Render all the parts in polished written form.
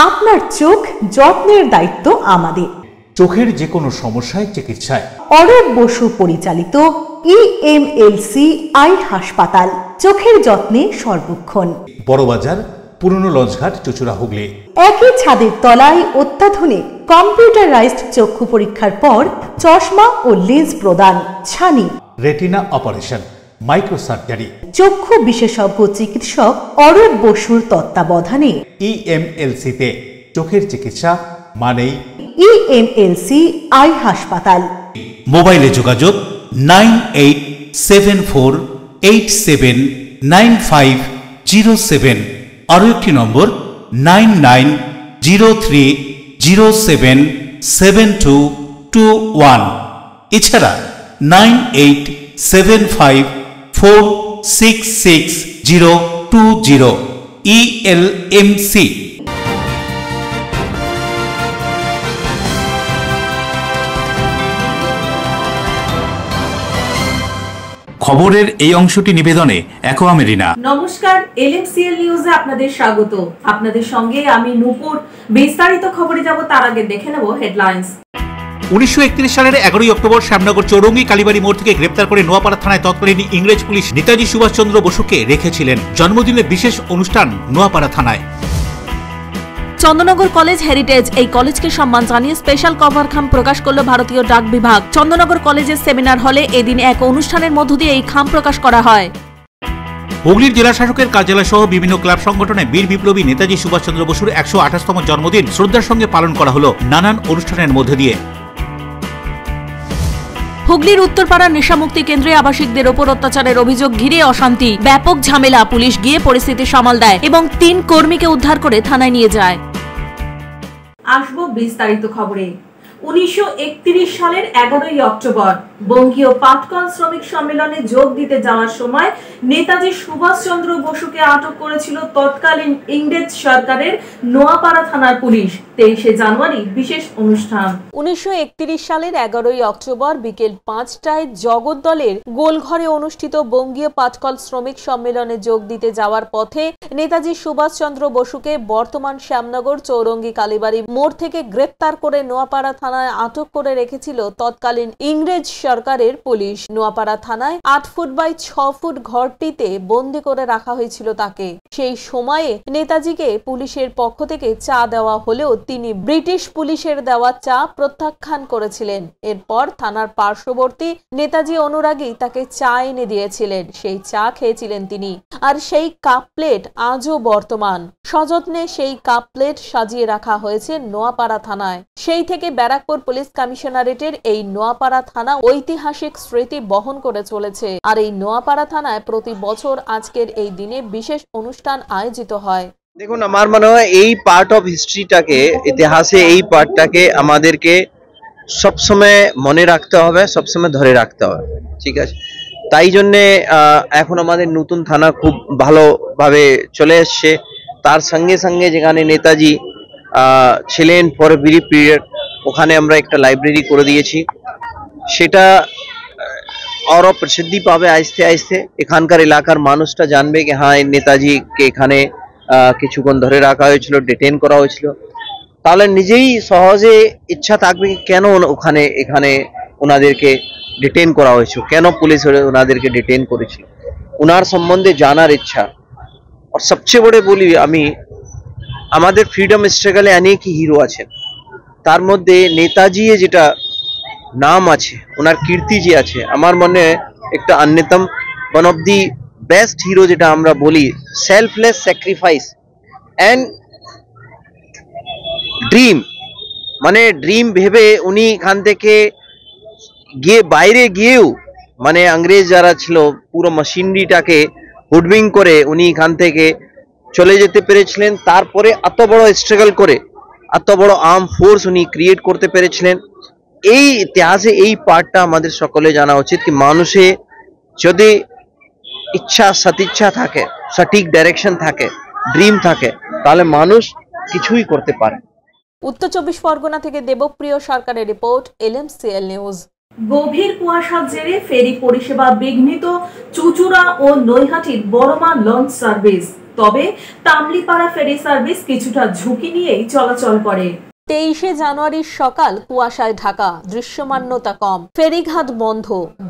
আপনার চোখ যত্নের দায়িত্ব আমাদের। চোখের যে কোনো সমস্যায় চিকিৎসায় অরূপ বসু পরিচালিত EMLC আই হাসপাতাল, চোখের যত্নে সর্বক্ষণ। বড়বাজার, পুরনো লঞ্চঘাট, চুচুড়া, হুগলি। একই ছাদের তলায় অত্যাধুনিক কম্পিউটারাইজড চক্ষু পরীক্ষার পর চশমা ও লেন্স প্রদান, ছানি, রেটিনা অপারেশন, মাইক্রোসার্জারি। চক্ষু বিশেষজ্ঞ চিকিৎসক অরূপ বসুর তত্ত্বাবধানে EMLC-তে চোখের চিকিৎসা মানেই EMLC আই হাসপাতাল। মোবাইলে যোগাযোগ 9874879507, আরও একটি নম্বর 9903077221, এছাড়া 9875466020 ELMC। খবরের এই অংশটি নিবেদনে অ্যাকোয়া মেরিনা। নমস্কার, LMCL নিউজে আপনাদের স্বাগত। আপনাদের সঙ্গে আমি নূপুর। বিস্তারিত খবরে যাব তার আগে দেখে নেব হেডলাইন্স। 1931 সালের 11 অক্টোবর শ্যামনগর চৌরঙ্গি কালীবাড়ি মোড় থেকে গ্রেপ্তার করে নোয়াপাড়া থানায় তৎকালীন ইংরেজ পুলিশ নেতাজি সুভাষচন্দ্র বসুকে রেখেছিলেন। জন্মদিনের বিশেষ অনুষ্ঠান নোয়াপাড়া থানায়। চন্দননগর কলেজ হেরিটেজ, এই কলেজকে সম্মান জানিয়ে স্পেশাল কভার খাম প্রকাশ করল ভারতীয় ডাক বিভাগ। চন্দননগর কলেজের সেমিনার হলে এদিন এক অনুষ্ঠানের মধ্য দিয়ে এই খাম প্রকাশ করা হয়। হুগলির জেলা শাসকের কার্যালয় সহ বিভিন্ন ক্লাব সংগঠনে বীর বিপ্লবী নেতাজি সুভাষচন্দ্র বসুর 128তম জন্মদিন শ্রদ্ধার সঙ্গে পালন করা হলো নানান অনুষ্ঠানের মধ্য দিয়ে। হুগলির উত্তরপাড়া নেশামুক্তি কেন্দ্রে আবাসিকদের ওপর অত্যাচারের অভিযোগ ঘিরে অশান্তি, ব্যাপক ঝামেলা। পুলিশ গিয়ে পরিস্থিতি সামাল দেয় এবং 3 কর্মীকে উদ্ধার করে থানায় নিয়ে যায়। আসবো বিস্তারিত খবরে। 1931 সালের 11 অক্টোবর বঙ্গীয় পাটকল শ্রমিক সম্মেলনে যোগ দিতে যাওয়ার সময় নেতাজি সুভাষচন্দ্র বসুকে আটক করেছিল তৎকালীন ইংরেজ সরকারের নোয়াপাড়া থানার পুলিশ। 23 জানুয়ারি বিশেষ অনুষ্ঠান। 1931 সালের 11 অক্টোবর বিকেল 5টায় জগদ্দলের গোলঘরে অনুষ্ঠিত বঙ্গীয় পাটকল শ্রমিক সম্মেলনে যোগ দিতে যাওয়ার পথে নেতাজি সুভাষচন্দ্র বসুকে বর্তমান শ্যামনগর চৌরঙ্গি কালীবাড়ি মোড় থেকে গ্রেপ্তার করে নোয়াপাড়া থানায় আটক করে রেখেছিল তৎকালীন ইংরেজ সরকারের পুলিশ। নোয়াপাড়া থানায় 8 ফুট বাই 6 ফুট ঘরটিতে বন্দি করে রাখা হয়েছিল তাকে। সেই সময়ে নেতাজিকে পুলিশের পক্ষ থেকে চা দেওয়া হলেও তিনি ব্রিটিশ পুলিশের দেওয়া চা প্রত্যাখ্যান করেছিলেন। এরপর থানার পার্শ্ববর্তী নেতাজি অনুরাগী তাকে চা এনে দিয়েছিলেন। সেই চা খেয়েছিলেন তিনি। আর সেই কাপ প্লেট আজও বর্তমান। সযত্নে সেই কাপ প্লেট সাজিয়ে রাখা হয়েছে নোয়াপাড়া থানায়। সেই থেকে ব্যারাকপুর পুলিশ কমিশনারেটের এই নোয়াপাড়া থানা ঐতিহাসিক স্মৃতি বহন করে চলেছে। আর এই নোয়াপাড়া থানায় প্রতি বছর আজকের এই দিনে বিশেষ অনুষ্ঠান আয়োজিত হয়। দেখুন, আমার মনে হয় এই পার্ট অফ হিস্ট্রিটাকে, ইতিহাসে এই পার্টটাকে আমাদেরকে সবসময় মনে রাখতে হবে, সবসময় ধরে রাখতে হবে, ঠিক আছে? তাই জন্যে এখন আমাদের নতুন থানা খুব ভালোভাবে চলে এসছে। তার সঙ্গে সঙ্গে যেখানে নেতাজি ছিলেন ফর এ ব্রিফ পিরিয়ড, ওখানে আমরা একটা লাইব্রেরি করে দিয়েছি। সেটা আরও প্রসিদ্ধি পাবে আস্তে আস্তে। এখানকার এলাকার মানুষটা জানবে কি হ্যাঁ, নেতাজিকে এখানে কিছুক্ষণ ধরে রাখা হয়েছিল, ডিটেইন করা হয়েছিল। তাহলে নিজেই সহজে ইচ্ছা থাকবে কেন এখানে ওনাদেরকে ডিটেইন করা হয়েছিল, কেন পুলিশ ওনাদেরকে ডিটেইন করেছিল, ওনার সম্বন্ধে জানার ইচ্ছা। আর সবচেয়ে বড় বলি আমি, আমাদের ফ্রিডম স্ট্রাগলে অনেকই হিরো আছেন, তার মধ্যে নেতাজি যেটা নাম আছে, ওনার কীর্তি যে আছে, আমার মনে একটা অন্যতম one of the best hero যেটা আমরা বলি, সেলফলেস স্যাক্রিফাইস অ্যান্ড ড্রিম। মানে ড্রিম ভেবে উনি এখান থেকে গিয়ে বাইরে গিয়েও, মানে ইংরেজ যারা ছিল পুরো মেশিনারিটাকে হুডবিং করে উনি এখান থেকে চলে যেতে পেরেছিলেন। তারপরে এত বড় স্ট্রাগল করে এত বড় আর্ম ফোর্স উনি ক্রিয়েট করতে পেরেছিলেন। এই ইতিহাসে এই পার্টটা আমাদের সকলে জানা উচিত কি মানুষে যদি ইচ্ছা, সদিচ্ছা থাকে, সঠিক ডাইরেকশন থাকে, ড্রিম থাকে, তাহলে মানুষ কিছুই করতে পারে। উত্তর 24 পরগনা থেকে দেবপ্রিয় সরকারের রিপোর্ট, LMCL নিউজ। গভীর কুয়াশার জেরে ফেরি পরিষেবা বিঘ্নিত চুচুড়া ও নৈহাটির বড়মা লঞ্চ সার্ভিস। তবে তামলিপাড়া ফেরি সার্ভিস কিছুটা ঝুঁকি নিয়েই চলাচল করে। 23শে জানুয়ারির সকাল কুয়াশায় ঢাকা, দৃশ্যমানতা কম, ফেরিঘাট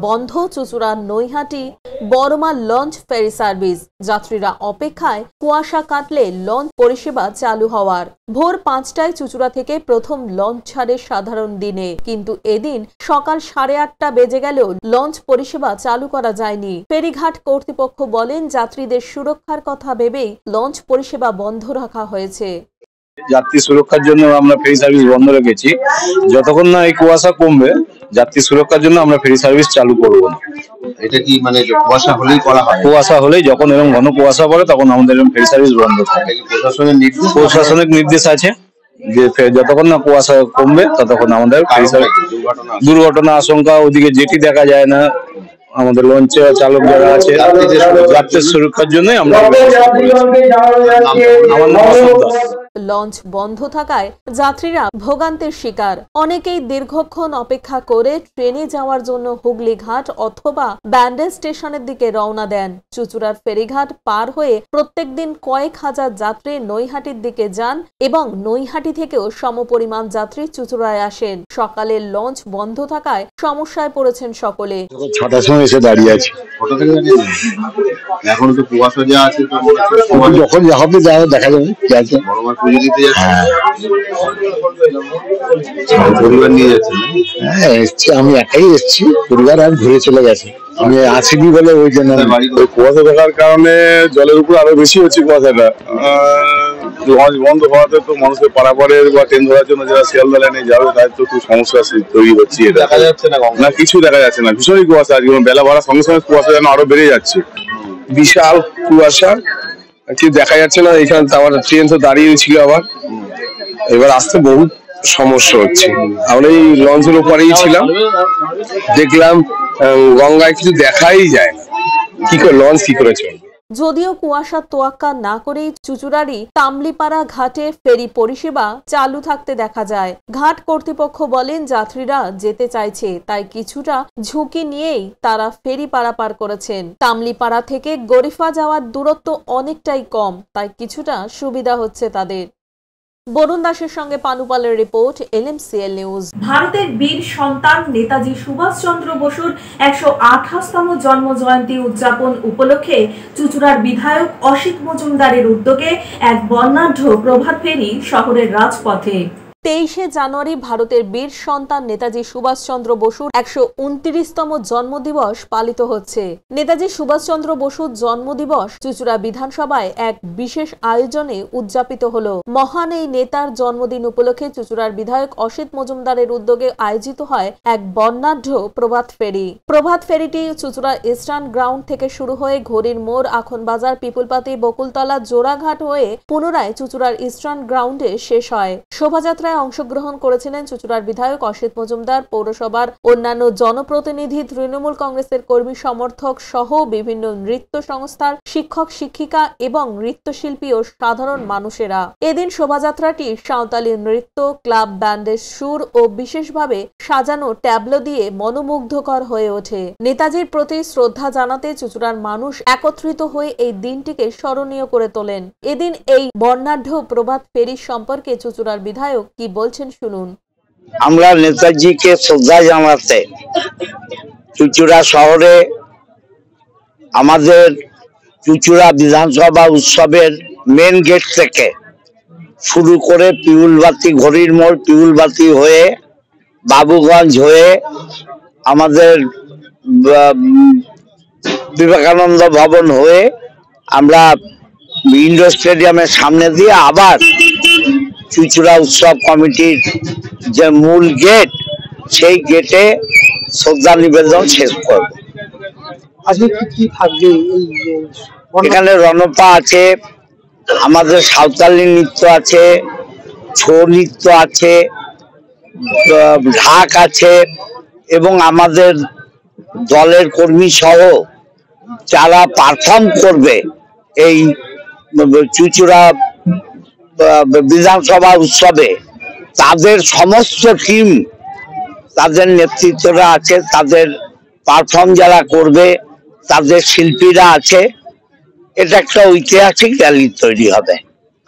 বন্ধ Chuchura Naihati Baroma launch ferry service. যাত্রীরা অপেক্ষায়, কুয়াশা কাটলে লঞ্চ পরিষেবা চালু হওয়ার। ভোর 5টায় চুচুড়া থেকে প্রথম লঞ্চ ছাড়ে সাধারণ দিনে, কিন্তু এদিন সকাল 8:30 বেজে গেলেও লঞ্চ পরিষেবা চালু করা যায়নি। ফেরিঘাট কর্তৃপক্ষ বলেন, যাত্রীদের সুরক্ষার কথা ভেবেই লঞ্চ পরিষেবা বন্ধ রাখা হয়েছে। যাত্রী সুরক্ষার জন্য আমরা ফেরি সার্ভিস বন্ধ রেখেছি। যতক্ষণ না এই কুয়াশা কমবে, যাত্রী সুরক্ষার জন্য আমরা ফেরি সার্ভিস চালু করব না। এটা কি মানে কুয়াশা হলেই করা হয়? কুয়াশা হলেই, যখন এরকম ঘন কুয়াশা পড়ে তখন আমাদের ফেরি সার্ভিস বন্ধ থাকে। প্রশাসনিক নির্দেশ আছে যে যতক্ষণ না কুয়াশা কমবে ততক্ষণ আমাদের ফেরি সার্ভিস। দুর্ঘটনা আশঙ্কা ওদিকে যেটি দেখা যায় না, আমাদের লঞ্চে চালক যারা আছে যাত্রীদের সুরক্ষার জন্য আমরা। লঞ্চ বন্ধ থাকায় যাত্রীরা ভোগান্তির শিকার। অনেকেই দীর্ঘক্ষণ অপেক্ষা করে ট্রেনে যাওয়ার জন্য হুগলি ঘাট অথবা ব্যান্ডেল স্টেশনের দিকে রওনা দেন। চুচুড়ার ফেরিঘাট পার হয়ে প্রত্যেকদিন কয়েক হাজার যাত্রী নৈহাটির দিকে যান এবং নৈহাটি থেকেও সমপরিমাণ যাত্রী চুচুড়ায় আসেন। সকালে লঞ্চ বন্ধ থাকায় সমস্যায় পড়েছেন সকলে। 6টার সময় এসে দাঁড়িয়ে আছি। এখন তো কুয়াশা যা আছে, যখন হবে দেখা যাবে কি আছে। পরিবার নিয়ে যাচ্ছে? হ্যাঁ এসছি, আমি একাই এসছি, পরিবার আর ঘুরে চলে গেছে। আমি আসিনি বলে ওই জন্য। কুয়াশা থাকার কারণে জলের উপর আরো বেশি হচ্ছে কুয়াশাটা। লঞ্চ বন্ধ হওয়াতে তো মানুষের পারাপারের বা ট্রেন ধরার জন্য যারা শিয়ালদা লাইনে যাবে তাদের তো খুব সমস্যা তৈরি হচ্ছে। দেখা যাচ্ছে না, কিছু দেখা যাচ্ছে না, ভীষণই কুয়াশা। আজকে বেলা বাড়ার সঙ্গে সঙ্গে কুয়াশা যেন আরো বেড়ে যাচ্ছে। বিশাল কুয়াশা, কি দেখা যাচ্ছে না। এখানে আমার ট্রেন তো দাঁড়িয়ে ছিল, আবার এবার আসতে বহুত সমস্যা হচ্ছে। আমরা এই লঞ্চের ওপারেই ছিলাম, দেখলাম গঙ্গায় কিছু দেখাই যায় না, কি করে লঞ্চ কি করে চলবে। যদিও কুয়াশার তোয়াক্কা না করেই চুচুড়ারই তামলিপাড়া ঘাটে ফেরি পরিষেবা চালু থাকতে দেখা যায়। ঘাট কর্তৃপক্ষ বলেন, যাত্রীরা যেতে চাইছে, তাই কিছুটা ঝুঁকি নিয়েই তারা ফেরি পারাপার করেছেন। তামলিপাড়া থেকে গরিফা যাওয়ার দূরত্ব অনেকটাই কম, তাই কিছুটা সুবিধা হচ্ছে তাদের। বরুণ দাসের সঙ্গে পানুপালের রিপোর্ট, LMCL নিউজ। ভারতের বীর সন্তান নেতাজি সুভাষচন্দ্র বসুর 128তম জন্ম জয়ন্তী উদযাপন উপলক্ষে চুচুড়ার বিধায়ক অসিত মজুমদারের উদ্যোগে এক বর্ণাঢ্য প্রভাত ফেরি শহরের রাজপথে। 23শে জানুয়ারি ভারতের বীর সন্তান নেতাজি সুভাষচন্দ্র বসুর 129তম জন্মদিবস পালিত হচ্ছে। নেতাজি সুভাষচন্দ্র বসুর জন্মদিবস চুচুড়া বিধানসভায় এক বিশেষ আয়োজনে উদযাপিত হলো। মহান এই নেতার জন্মদিন উপলক্ষে চুচুড়ার বিধায়ক অসিত মজুমদারের উদ্যোগে আয়োজিত হয় এক বর্ণাঢ্য প্রভাত ফেরি। প্রভাত ফেরিটি চুচুড়া ইস্টার্ন গ্রাউন্ড থেকে শুরু হয়ে ঘড়ির মোড়, আখনবাজার, পিপুলপাতি, বকুলতলা, জোড়াঘাট হয়ে পুনরায় চুচুড়ার ইস্টার্ন গ্রাউন্ডে শেষ হয়। শোভাযাত্রায় অংশগ্রহণ করেছিলেন চুচুড়ার বিধায়ক অসিত মজুমদার, পৌরসভার অন্যান্য জনপ্রতিনিধি, তৃণমূল কংগ্রেসের কর্মী সমর্থক সহ বিভিন্ন নৃত্য সংস্থার শিক্ষক শিক্ষিকা এবং নৃত্যশিল্পী ও সাধারণ মানুষেরা। এদিন শোভাযাত্রাটি সাঁওতালি নৃত্য, ক্লাব ব্যান্ডের সুর ও বিশেষভাবে সাজানো ট্যাবলো দিয়ে মনোমুগ্ধকর হয়ে ওঠে। নেতাজির প্রতি শ্রদ্ধা জানাতে চুচুড়ার মানুষ একত্রিত হয়ে এই দিনটিকে স্মরণীয় করে তোলেন। এদিন এই বর্ণাঢ্য প্রভাত ফেরি সম্পর্কে চুচুড়ার বিধায়ক কি বলছেন শুনুন। আমরা নেতাজিকে শ্রদ্ধা জানাতে চুচুড়া শহরে আমাদের চুচুড়া বিধানসভা উৎসবের মেন গেট থেকে শুরু করে পিউলবাতি, ঘড়ির মোড়, পিউলবাতি হয়ে বাবুগঞ্জ হয়ে আমাদের বিবেকানন্দ ভবন হয়ে আমরা ইন্ডোর স্টেডিয়ামের সামনে দিয়ে আবার চুচুড়া উৎসব কমিটির যে মূল গেট, সেই গেটে শ্রদ্ধা নিবেদন শেষ করব। এখানে রণপা আছে, আমাদের সাঁওতালি নৃত্য আছে, ছৌ নৃত্য আছে, ঢাক আছে এবং আমাদের দলের কর্মী সহ যারা পারফর্ম করবে এই চুচুড়া বিধানসভা উৎসবে, তাদের সমস্ত টিম তাদের নেতৃত্বরা আছে, তাদের পারফর্ম যারা করবে, তাদের শিল্পীরা আছে, এটা একটা ঐতিহাসিক র্যালি তৈরি হবে।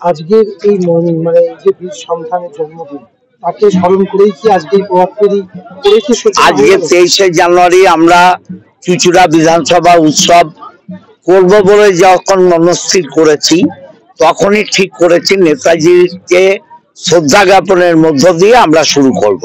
আজকের এই মর্নিং মানে যে বীর সন্তানের জন্মদিন, তাকে স্মরণ করেই কি আজকে প্রভাত ফেরি আজকে 23শে জানুয়ারি আমরা চুঁচুড়া বিধানসভা উৎসব করব বলে যখন মনস্থির করেছি, তখনই ঠিক করেছি নেতাজিকে শ্রদ্ধা জ্ঞাপনের মধ্য দিয়ে আমরা শুরু করব।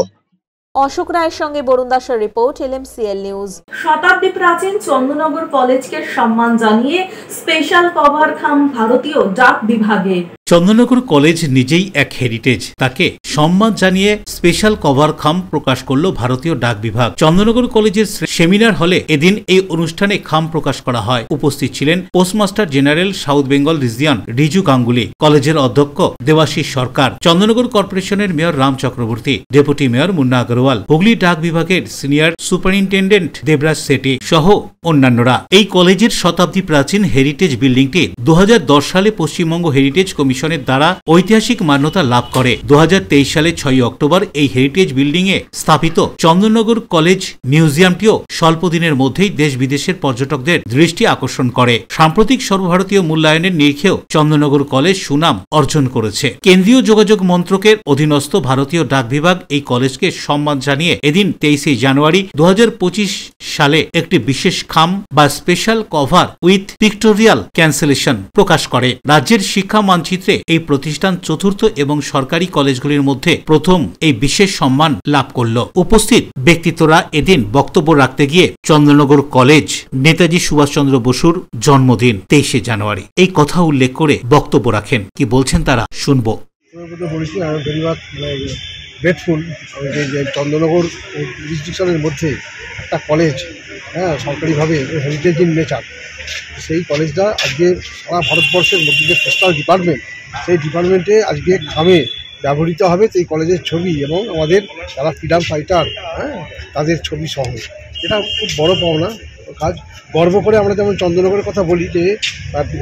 অশোক রায়ের সঙ্গে বরুণ দাসের রিপোর্ট, LMCL নিউজ। শতাব্দী প্রাচীন চন্দননগর কলেজকে সম্মান জানিয়ে স্পেশাল কভার খাম ভারতীয় ডাক বিভাগে। চন্দননগর কলেজ নিজেই এক হেরিটেজ, তাকে সম্মান জানিয়ে স্পেশাল কভার খাম প্রকাশ করল ভারতীয় ডাক বিভাগ। চন্দননগর কলেজের সেমিনার হলে এদিন এই অনুষ্ঠানে খাম প্রকাশ করা হয়। উপস্থিত ছিলেন postmaster general south Bengal region Riju Ganguly, কলেজের অধ্যক্ষ দেবাশিস সরকার, চন্দননগর কর্পোরেশনের mayor Ram Chakraborty, deputy mayor Munna Agarwal, Hooghly ডাক বিভাগের সিনিয়র সুপারিনটেন্ডেন্ট দেবরাজ সেটি সহ অন্যান্যরা। এই কলেজের শতাব্দী প্রাচীন হেরিটেজ বিল্ডিংটি 2010 সালে পশ্চিমবঙ্গ হেরিটেজ কমিশনের দ্বারা ঐতিহাসিক মান্যতা লাভ করে। 2023 সালে 6 অক্টোবর এই হেরিটেজ বিল্ডিং এ স্থাপিত চন্দননগর কলেজ মিউজিয়ামটিও স্বল্প দিনের মধ্যেই দেশ বিদেশের পর্যটকদের দৃষ্টি আকর্ষণ করে। সাম্প্রতিক সর্বভারতীয় মূল্যায়নের নিরিখেও চন্দননগর কলেজ সুনাম অর্জন করেছে। কেন্দ্রীয় যোগাযোগ মন্ত্রকের অধীনস্থ ভারতীয় ডাক বিভাগ এই কলেজকে সম্মান জানিয়ে এদিন 23শে জানুয়ারি 2025 সালে একটি বিশেষ খাম বা special cover with pictorial cancellation প্রকাশ করে। রাজ্যের শিক্ষা মানচিত্রে এই প্রতিষ্ঠান চতুর্থ এবং সরকারি কলেজগুলির মধ্যে প্রথম এই বিশেষ সম্মান লাভ করল। উপস্থিত ব্যক্তিত্বরা এদিন বক্তব্য রাখতে গিয়ে চন্দননগর কলেজ নেতাজি সুভাষচন্দ্র বসুর জন্মদিন 23শে জানুয়ারি এই কথা উল্লেখ করে বক্তব্য রাখেন। কি বলছেন তারা শুনবো। গ্রেটফুল যে চন্দননগর ডিস্ট্রিকশনের মধ্যে একটা কলেজ, সরকারিভাবে হেরিটেজ ইন নেচার, সেই কলেজটা আজকে সারা ভারতবর্ষের মধ্যে যে পোস্টাল ডিপার্টমেন্ট, সেই ডিপার্টমেন্টে আজকে খামে ব্যবহৃত হবে সেই কলেজের ছবি এবং আমাদের যারা ফ্রিডম ফাইটার তাদের ছবি সহ। এটা খুব বড় পাওনা কাজ। গর্ব করে আমরা যেমন চন্দননগরের কথা বলি যে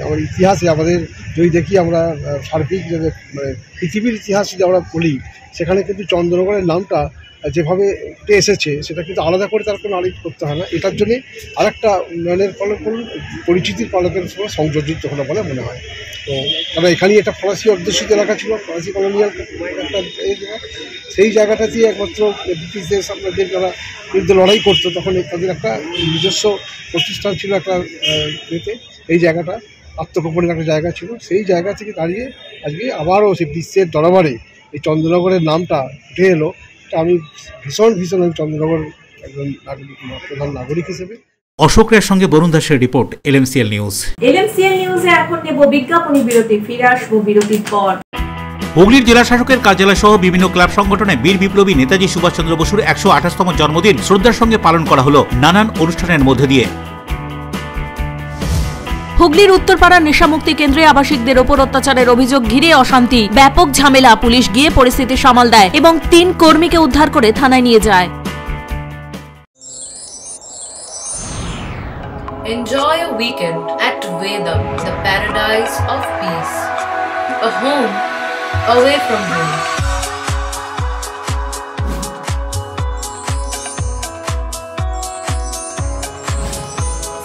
আমার ইতিহাসে আমাদের যদি দেখি আমরা সার্বিক মানে পৃথিবীর ইতিহাস যদি আমরা বলি, সেখানে কিন্তু চন্দননগরের নামটা যেভাবে উঠে এসেছে সেটা কিন্তু আলাদা করে তার কোনো আলাদা করতে হয় না। এটার জন্যে আরেকটা উন্নয়নের পরিচিতির পালকের সঙ্গে সংযোজিত হলো বলে মনে হয়। তো কারণ এখানেই একটা ফরাসি অধ্যুষিত এলাকা ছিল, ফরাসি কলোনিয়াল একটা সেই জায়গাটাতে একমাত্র ব্রিটিশদের সামনে যারা বিরুদ্ধে লড়াই করতো তখন তাদের একটা নিজস্ব প্রতিষ্ঠান ছিল একটা ইয়েতে। এই জায়গাটা আত্মগোপনের একটা জায়গা ছিল, সেই জায়গা থেকে দাঁড়িয়ে আজকে আবারও সেই বিশ্বের দরবারে এই চন্দননগরের নামটা উঠে এলো। আমি ভীষণ আমি চন্দননগর একজন প্রধান নাগরিক হিসেবে। অশোক রায়ের সঙ্গে বরুণ দাসের রিপোর্ট, LMCL নিউজ। LMCL নিউজে এখন নেব বিজ্ঞাপনী বিরতি, ফিরে আসবো বিরতির পর। হুগলির জেলা শাসকের কার্যালয় সহ বিভিন্ন ক্লাব সংগঠনে বীর বিপ্লবী নেতাজি সুভাষচন্দ্র বসুর 128তম জন্মদিন শ্রদ্ধার সঙ্গে পালন করা হলো নানান অনুষ্ঠানের মধ্যে দিয়ে। হুগলির উত্তরপাড়া নেশামুক্তি কেন্দ্রে আবাসিকদের ওপর অত্যাচারের অভিযোগ ঘিরে অশান্তি, ব্যাপক ঝামেলা। পুলিশ গিয়ে পরিস্থিতি সামাল দেয় এবং 3 কর্মীকে উদ্ধার করে থানায় নিয়ে যায়। Enjoy a weekend at Vedam, the paradise of peace. A home away from home.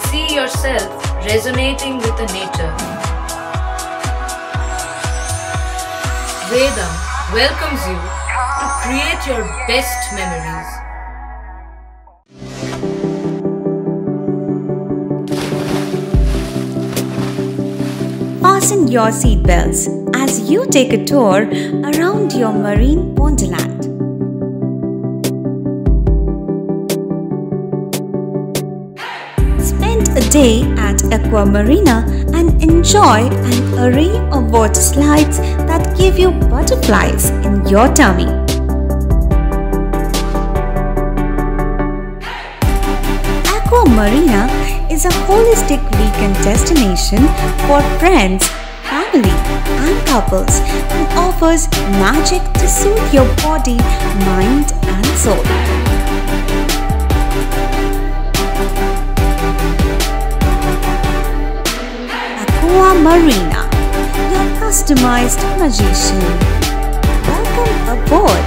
See yourself resonating with the nature. Vedam welcomes you to create your best memories. Fasten your seatbelts as you take a tour around your marine wonderland. Spend a day at Aqua Marina and enjoy an array of water slides that give you butterflies in your tummy. Aqua Marina is a holistic weekend destination for friends, family, and couples and offers magic to soothe your body, mind, and soul. Aqua Marina, your customized magician. Welcome aboard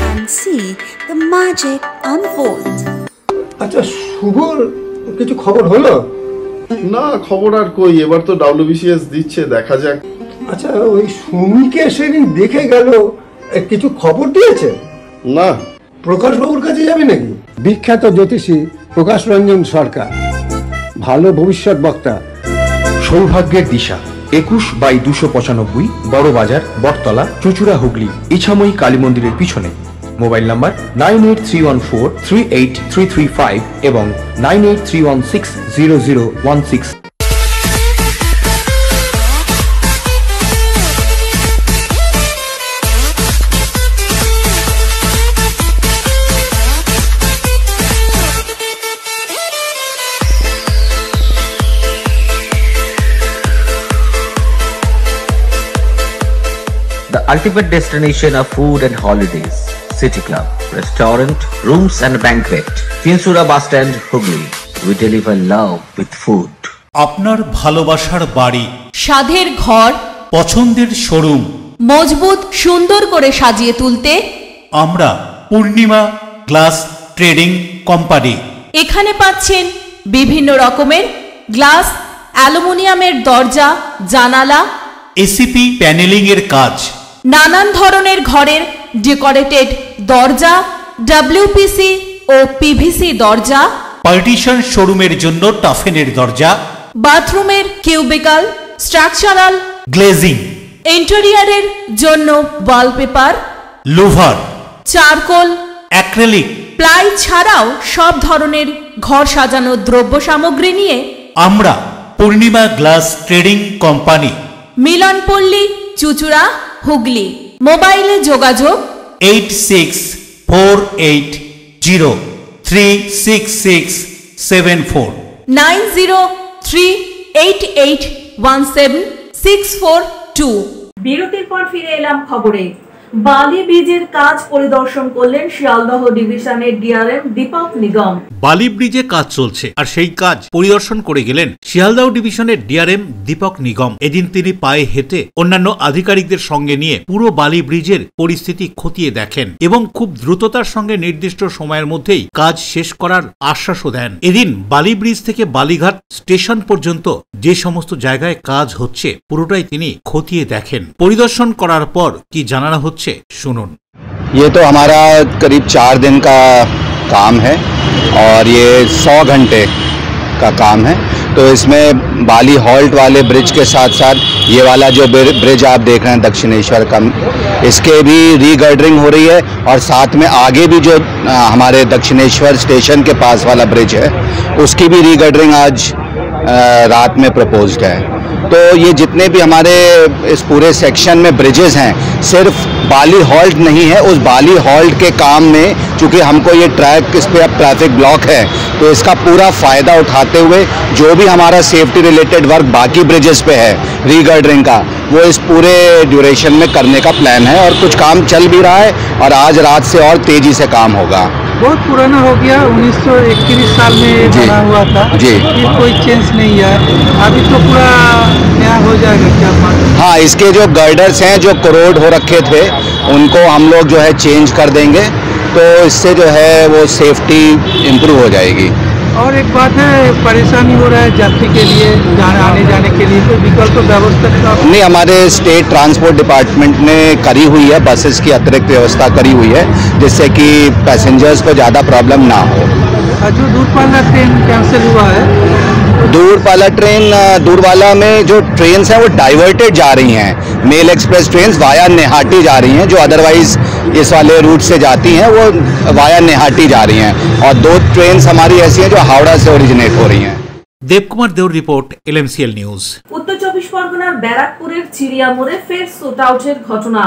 and see the magic unfolds. আচ্ছা, শুভর কিছু খবর হলো? না, খবর আর কই, এবার তো WBCS দিচ্ছে, দেখা যাক। আচ্ছা, ওই সুমিকে সেদিন দেখে গেল, কিছু খবর দিয়েছে? না। প্রকাশবাবুর কাছে যাবে নাকি? বিখ্যাত জ্যোতিষী প্রকাশ রঞ্জন সরকার, ভালো ভবিষ্যৎ বক্তা। সৌভাগ্যের দিশা 21/295 বড় বাজার, বটতলা, চুচুড়া, হুগলি, ইছাময়ী কালী মন্দিরের পিছনে। মোবাইল নাম্বার 9831438335 এবং 9831600016। The ultimate destination of food and holidays. City Club, restaurant, rooms and banquet. Finsura Bus Stand, Hugli. We deliver love with food. আপনার ভালোবাসার বাড়ি, স্বাদের ঘর, পছন্দের শোরুম মজবুত সুন্দর করে সাজিয়ে তুলতে আমরা পূর্ণিমা গ্লাস ট্রেডিং কোম্পানি। এখানে পাচ্ছেন বিভিন্ন রকমের গ্লাস, অ্যালুমিনিয়ামের দরজা, জানালা, এসিপি প্যানেলিং এর কাজ, নানান ধরনের ঘরের ডেকোরেটেড দরজা, WPC ও PVC দরজা, পার্টিশন শোরুমের জন্য টাফেনের দরজা, বাথরুমের কিউবিকাল, স্ট্রাকচারাল গ্লেজিং, ইন্টেরিয়রের জন্য wallpaper, louvre, charcoal, acrylic, ply ছাড়াও সব ধরনের ঘর সাজানোর দ্রব্য সামগ্রী নিয়ে আমরা Purnima glass trading company, Milanpalli, Chuchura, Hooghly. মোবাইলে যোগাযোগ 8640366674 9038817642। বিরতির পর ফিরে এলাম খবরে। বালি ব্রিজের কাজ পরিদর্শন করলেন শিয়ালদহ ডিভিশনের ডিআরএম দীপক নিগম। বালি ব্রিজে কাজ চলছে আর সেই কাজ পরিদর্শন করে গেলেন শিয়ালদহ ডিভিশনের ডিআরএম দীপক নিগম। এদিন তিনি পায়ে হেঁটে অন্যান্য আধিকারিকদের সঙ্গে নিয়ে পুরো বালি ব্রিজের পরিস্থিতি খতিয়ে দেখেন এবং খুব দ্রুততার সঙ্গে নির্দিষ্ট সময়ের মধ্যেই কাজ শেষ করার আশ্বাসও দেন। এদিন বালি ব্রিজ থেকে বালিঘাট স্টেশন পর্যন্ত যে সমস্ত জায়গায় কাজ হচ্ছে পুরোটাই তিনি খতিয়ে দেখেন। পরিদর্শন করার পর কি জানানো হচ্ছে सुनुन। ये तो हमारा करीब 4 दिन का काम है और ये 100 घंटे का काम है। तो इसमें बाली हॉल्ट वाले ब्रिज के साथ साथ ये वाला जो ब्रिज आप देख रहे हैं दक्षिणेश्वर का, इसके भी रीगर्डरिंग हो रही है और साथ में आगे भी जो हमारे दक्षिणेश्वर स्टेशन के पास वाला ब्रिज है उसकी भी रीगर्डरिंग आज रात में प्रपोज्ड है। तो ये जितने भी हमारे इस पूरे सेक्शन में ब्रिजेस हैं, सिर्फ बाली हॉल्ट नहीं है, उस बाली हॉल्ट के काम में चूँकि हमको ये ट्रैक इस पे अब ट्रैफिक ब्लॉक है तो इसका पूरा फ़ायदा उठाते हुए जो भी हमारा सेफ्टी रिलेटेड वर्क बाकी ब्रिजेस पे है रीगर्डरिंग का, वो इस पूरे ड्यूरेशन में करने का प्लान है और कुछ काम चल भी रहा है और आज रात से और तेज़ी से काम होगा। बहुत पुराना हो गया, 1931 साल में बना हुआ था जी, कोई चेंज नहीं है, अभी तो पूरा नया हो जाएगा क्या? हाँ, इसके जो गर्डर्स हैं जो करोड हो रखे थे उनको हम लोग जो है चेंज कर देंगे, तो इससे जो है वो सेफ्टी इम्प्रूव हो जाएगी। और एक बात है, परेशानी हो रहा है यात्री के लिए आने जाने के लिए, तो विकल्प व्यवस्था नहीं, हमारे स्टेट ट्रांसपोर्ट डिपार्टमेंट ने करी हुई है, बसेस की अतिरिक्त व्यवस्था करी हुई है जिससे कि पैसेंजर्स को ज़्यादा प्रॉब्लम ना हो। जो दूरपाला ट्रेन कैंसिल हुआ है, दूरवाला में जो ट्रेन्स हैं वो डाइवर्टेड जा रही हैं, mail express trains via Naihati जा रही हैं, जो अदरवाइज इस वाले रूट से जाती हैं वो वाया नेहाटी जा रही हैं, और 2 ट्रेन्स हमारी ऐसी हैं जो हावड़ा से ओरिजिनेट हो रही हैं। দেবকুমার দেওর রিপোর্ট, LMCL নিউজ। উত্তর 24 পরগনার ব্যারাকপুরের চিড়িয়া মোড়ে ফের শুট আউটের ঘটনা।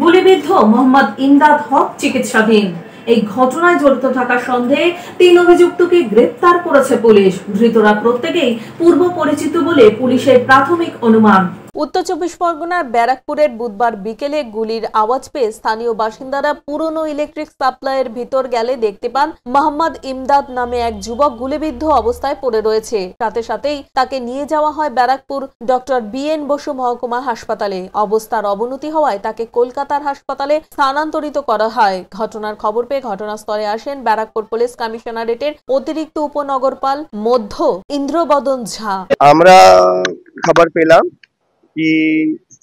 গুলিবিদ্ধ মোহাম্মদ ইমদাদ হক চিকিৎসাধীন। এই ঘটনায় জড়িত থাকার সন্দেহে 3 অভিযুক্তকে গ্রেফতার করেছে পুলিশ। ধৃতরা প্রত্যেকেই পূর্ব পরিচিত বলে পুলিশের প্রাথমিক অনুমান। উত্তর চব্বিশ পরগনার ব্যারাকপুরের বুধবার বিকেলে গুলির আওয়াজ পেয়ে স্থানীয় বাসিন্দারা পুরনো ইলেকট্রিক সাপ্লাইয়ের ভিতর গেলে দেখতে পান মোহাম্মদ ইমদাদ নামে এক যুবক গুলিবিদ্ধ অবস্থায় পড়ে রয়েছে। সাথে সাথেই তাকে নিয়ে যাওয়া হয় ব্যারাকপুর ডক্টর BN বসু মহকুমা হাসপাতালে। অবস্থার অবনতি হওয়ায় তাকে কলকাতার হাসপাতালে স্থানান্তরিত করা হয়। ঘটনার খবর পেয়ে ঘটনাস্থলে আসেন ব্যারাকপুর পুলিশ কমিশনারেটের অতিরিক্ত উপনগরপাল মধ্য ইন্দ্রবদন ঝা। আমরা খবর পেলাম কি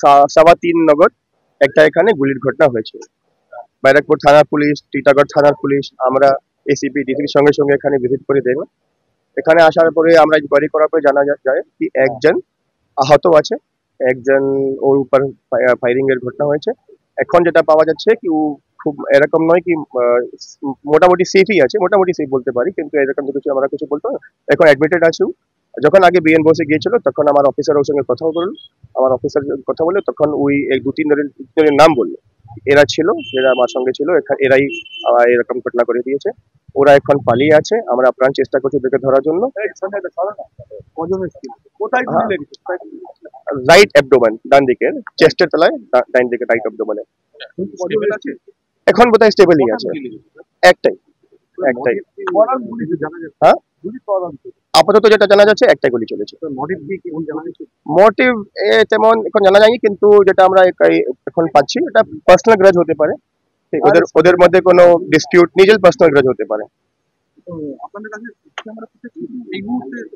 3:15 নগর একটা এখানে গুলির ঘটনা হয়েছে। ব্যারাকপুর থানা পুলিশ, টিটাগড় থানার পুলিশ, আমরা ACP ডিসির সঙ্গে সঙ্গে এখানে ভিজিট করে দেখলাম। এখানে আসার পরে আমরা ইনকোয়ারি করার পরে জানা যায় কি একজন আহত আছে, একজন ওর উপর ফায়ারিং এর ঘটনা হয়েছে। এখন যেটা পাওয়া যাচ্ছে কি ও খুব এরকম নয় কি মোটামুটি সেফই আছে, মোটামুটি সেফ বলতে পারি, কিন্তু এরকম কিছু আমরা কিছু বলতে এখন অ্যাডমিটেড আছে। যখন আগে BN বসে গিয়েছিল তখন আমার অফিসার ওর সঙ্গে কথা বলল, আমার অফিসার কথা বললো তখন ওই 2-3 জনের নাম বললো, এরা ছিল যারা আমার সঙ্গে ছিল, এরাই এরকম ঘটনা করে দিয়েছে। ওরা এখন পালিয়ে আছে, আমরা প্রাণ চেষ্টা করছি ওদেরকে ধরার জন্য। রাইট অ্যাবডোমেন, ডান দিকে চেস্টের তলায়, ডান দিকে রাইট অ্যাবডোমেনে। এখন বোধহয় স্টেবলই আছে, একটাই। হ্যাঁ, আপাতত যেটা জানা যাচ্ছে একটাই গুলি চলেছে। মোটিভ তেমন এখন জানা যায়নি, কিন্তু যেটা আমরা এখন পাচ্ছি এটা পার্সোনাল গ্রাজ হতে পারে, ওদের মধ্যে কোনো ডিসপিউট, নিজের পার্সোনাল গ্রাজ হতে পারে।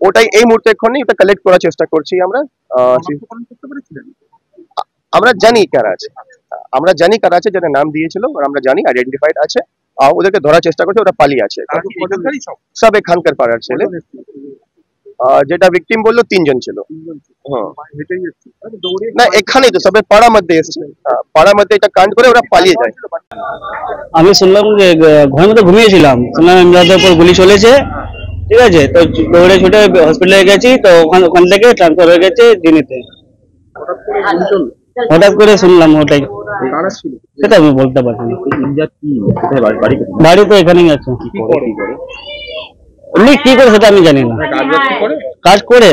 ওটাই এই মুহূর্তে এখনই ওটা কালেক্ট করার চেষ্টা করছি আমরা। আমরা জানি কারা আছে, যারা নাম দিয়েছিল আমরা জানি, আইডেন্টিফাইড আছে, ওদেরকে ধরার চেষ্টা করছে। ওরা পালিয়ে আছে, সব এখানকার পাড়ার ছেলে। যেটা ভিকটিম বললো 3 জন ছিল। না, এখানেই তো সবে পাড়ার মধ্যে এসছে, পাড়ার মধ্যে এটা কাণ্ড করে ওরা পালিয়ে যায়। আমি শুনলাম যে ঘরের মধ্যে ঘুমিয়েছিলাম, শুনলাম ইমদাদের উপর গুলি চলেছে, ঠিক আছে, তো দৌড়ে ছুটে হসপিটালে গেছি, তো ওখান থেকে ট্রান্সফার হয়ে গেছে দিনেতে। হঠাৎ করে শুনলাম, ওটাই সেটা আমি বলতে পারছি না। বাড়ি তো এখানেই আছে, উনি কি করে সেটা আমি জানি না। কাজ করে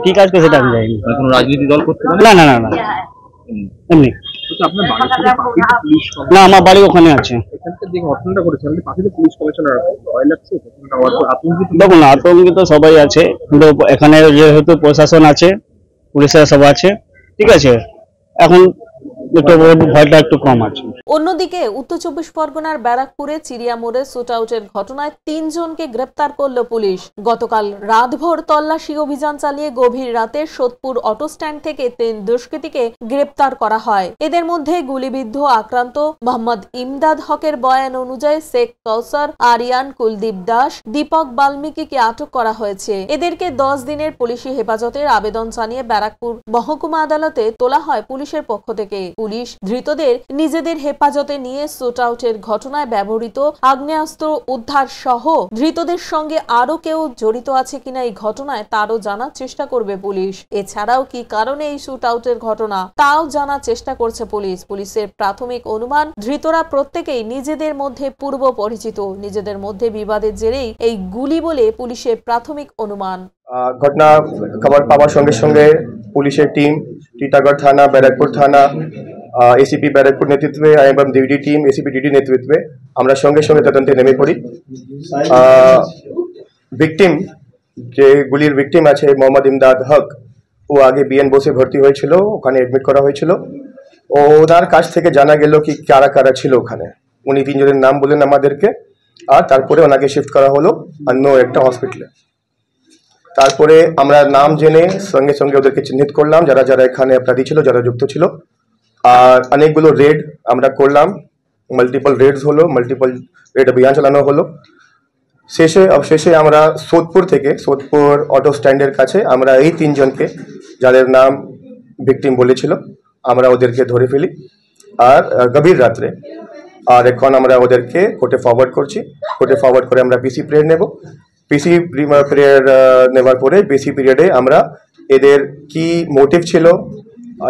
কি কাজ করে সেটা আমি জানি না। কোনো রাজনীতি দল করতে না, না, না, না, এমনি। না, আমার বাড়ি ওখানে আছে। দেখুন, আতঙ্কিত সবাই আছে, কিন্তু এখানে যেহেতু প্রশাসন আছে, পুলিশের সব আছে, ঠিক আছে, এখন ভয়টা একটু কম আছে। অন্যদিকে উত্তর চব্বিশ পরগনার ব্যারাকপুরে চিড়িয়া মোড়ে শুট আউটের ঘটনায় 3 জনকে গ্রেপ্তার করল পুলিশ। গতকাল রাতভর তল্লাশি অভিযান চালিয়ে গভীর রাতে সোদপুর অটো স্ট্যান্ড থেকে 3 দুষ্কৃতীকে গ্রেপ্তার করা হয়। এদের মধ্যে গুলিবিদ্ধ আক্রান্ত মোহাম্মদ ইমদাদ হকের বয়ান অনুযায়ী শেখ কৌসার, আরিয়ান, কুলদীপ দাস, দীপক বাল্মীকিকে আটক করা হয়েছে। এদেরকে 10 দিনের পুলিশি হেফাজতের আবেদন জানিয়ে ব্যারাকপুর মহকুমা আদালতে তোলা হয় পুলিশের পক্ষ থেকে। পুলিশ ধৃতদের নিজেদের হেফাজতে নিয়ে শুট আউটের ঘটনায় ব্যবহৃত আগ্নেয়াস্ত্র উদ্ধার সহ ধৃতদের সঙ্গে আরো কেউ জড়িত আছে কিনা এই ঘটনায় তারও জানার চেষ্টা করবে পুলিশ। এছাড়াও কি কারণে এই শুট আউটের ঘটনা তাও জানার চেষ্টা করছে পুলিশ। পুলিশের প্রাথমিক অনুমান, ধৃতরা প্রত্যেকেই নিজেদের মধ্যে পূর্ব পরিচিত, নিজেদের মধ্যে বিবাদের জেরেই এই গুলি বলে পুলিশের প্রাথমিক অনুমান। ঘটনা খবর পাওয়ার সঙ্গে সঙ্গে পুলিশের টিম টিটাগড় থানা, ব্যারাকপুর থানা, ACP ব্যারাকপুর নেতৃত্বে এবং DD টিম, ACP DD নেতৃত্বে আমরা সঙ্গে সঙ্গে তদন্তে নেমে পড়ি। ভিকটিম, যে গুলির ভিকটিম আছে মোহাম্মদ ইমদাদ হক, ও আগে BN বসে ভর্তি হয়েছিল, ওখানে এডমিট করা হয়েছিল। ওনার কাছ থেকে জানা গেল কি কারা কারা ছিল ওখানে। উনি 3 জনের নাম বললেন আমাদেরকে, আর তারপরে ওনাকে শিফট করা হলো অন্য একটা হসপিটালে। তারপরে আমরা নাম জেনে সঙ্গে সঙ্গে ওদেরকে চিহ্নিত করলাম, যারা যারা এখানে অপরাধী ছিল, যারা যুক্ত ছিল। আর অনেকগুলো রেড আমরা করলাম, মাল্টিপল রেডস হলো, মাল্টিপল রেড অভিযান চালানো হলো। শেষে আমরা সোদপুর অটো স্ট্যান্ডের কাছে আমরা এই 3 জনকে, যাদের নাম ভিকটিম বলেছিল, আমরা ওদেরকে ধরে ফেলি আর গভীর রাত্রে। আর এখন আমরা ওদেরকে কোর্টে ফরওয়ার্ড করছি। কোর্টে ফরওয়ার্ড করে আমরা PC পিরিয়ড নেব। PC পিরিয়ড নেওয়ার পরে PC পিরিয়ডে আমরা এদের কি মোটিভ ছিল,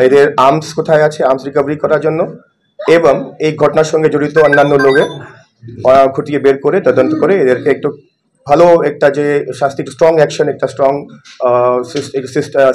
এদের আর্মস কোথায় আছে, আর্মস রিকভারি করার জন্য, এবং এই ঘটনার সঙ্গে জড়িত অন্যান্য লোকের খুঁটিয়ে বের করে তদন্ত করে এদেরকে একটু ভালো একটা যে শাস্তি, স্ট্রং অ্যাকশন, একটা স্ট্রং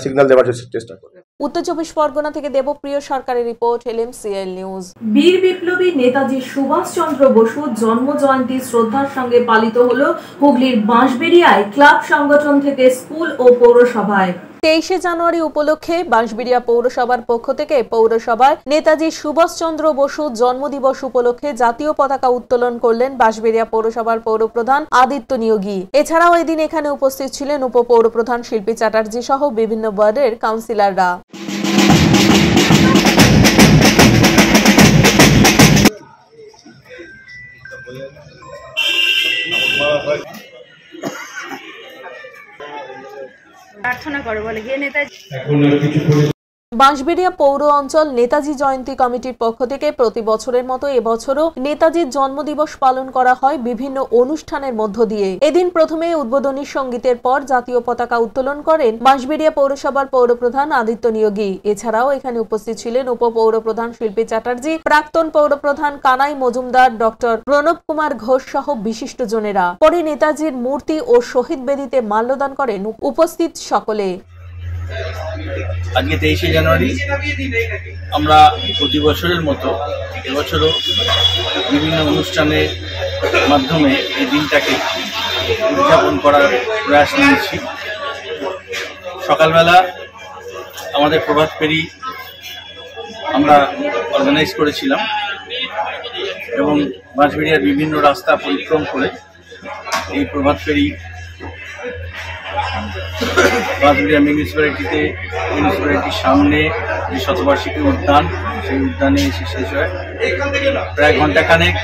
সিগন্যাল দেওয়ার চেষ্টা করে। উত্তর 24 পরগনা থেকে দেবপ্রিয় সরকারের রিপোর্ট, LMCL নিউজ। বীর বিপ্লবী নেতাজি সুভাষচন্দ্র বসু জন্ম জয়ন্তী শ্রদ্ধার সঙ্গে পালিত হলো হুগলির বাঁশবেড়িয়ায় ক্লাব সংগঠন থেকে স্কুল ও পৌরসভায়। 23 জানুয়ারি উপলক্ষে বাঁশবেড়িয়া পৌরসভার পক্ষ থেকে পৌরসভায় নেতাজি সুভাষচন্দ্র বসু জন্মদিবস উপলক্ষে জাতীয় পতাকা উত্তোলন করলেন বাঁশবেড়িয়া পৌরসভার পৌরপ্রধান আদিত্য নিয়োগী। এছাড়াও এদিন এখানে উপস্থিত ছিলেন উপপৌরপ্রধান শিল্পী চ্যাটার্জি সহ বিভিন্ন ওয়ার্ডের কাউন্সিলররা। প্রার্থনা করো বলে গিয়ে নেতাজি। বাঁশবেড়িয়া পৌর অঞ্চল নেতাজি জয়ন্তী কমিটির পক্ষ থেকে প্রতি বছরের মতো এবছরও নেতাজির জন্মদিবস পালন করা হয় বিভিন্ন অনুষ্ঠানের মধ্য দিয়ে। এদিন প্রথমে উদ্বোধনী সঙ্গীতের পর জাতীয় পতাকা উত্তোলন করেন বাঁশবেড়িয়া পৌরসভার পৌরপ্রধান আদিত্য নিয়োগী। এছাড়াও এখানে উপস্থিত ছিলেন উপপৌরপ্রধান শিল্পী চ্যাটার্জি, প্রাক্তন পৌরপ্রধান কানাই মজুমদার, ডক্টর প্রণব কুমার ঘোষ সহ বিশিষ্টজনেরা। পরে নেতাজির মূর্তি ও শহীদ বেদিতে মাল্যদান করেন উপস্থিত সকলে। আজকে 23 জানুয়ারি আমরা প্রতি বছরের মতো এবছরও বিভিন্ন অনুষ্ঠানের মাধ্যমে এই দিনটাকে উদযাপন করার প্রয়াস নিয়েছি। সকালবেলা আমাদের প্রভাত ফেরি আমরা অর্গানাইজ করেছিলাম এবং বাঁশবেড়িয়ার বিভিন্ন রাস্তা পরিক্রম করে এই প্রভাত ফেরি বাঁশবেড়িয়া মিউনিসিপ্যালিটির সামনে যে শতবার্ষিকী উদ্যান, সেই উদ্যানে এসে শেষ হয়। প্রায় ঘন্টাখানেক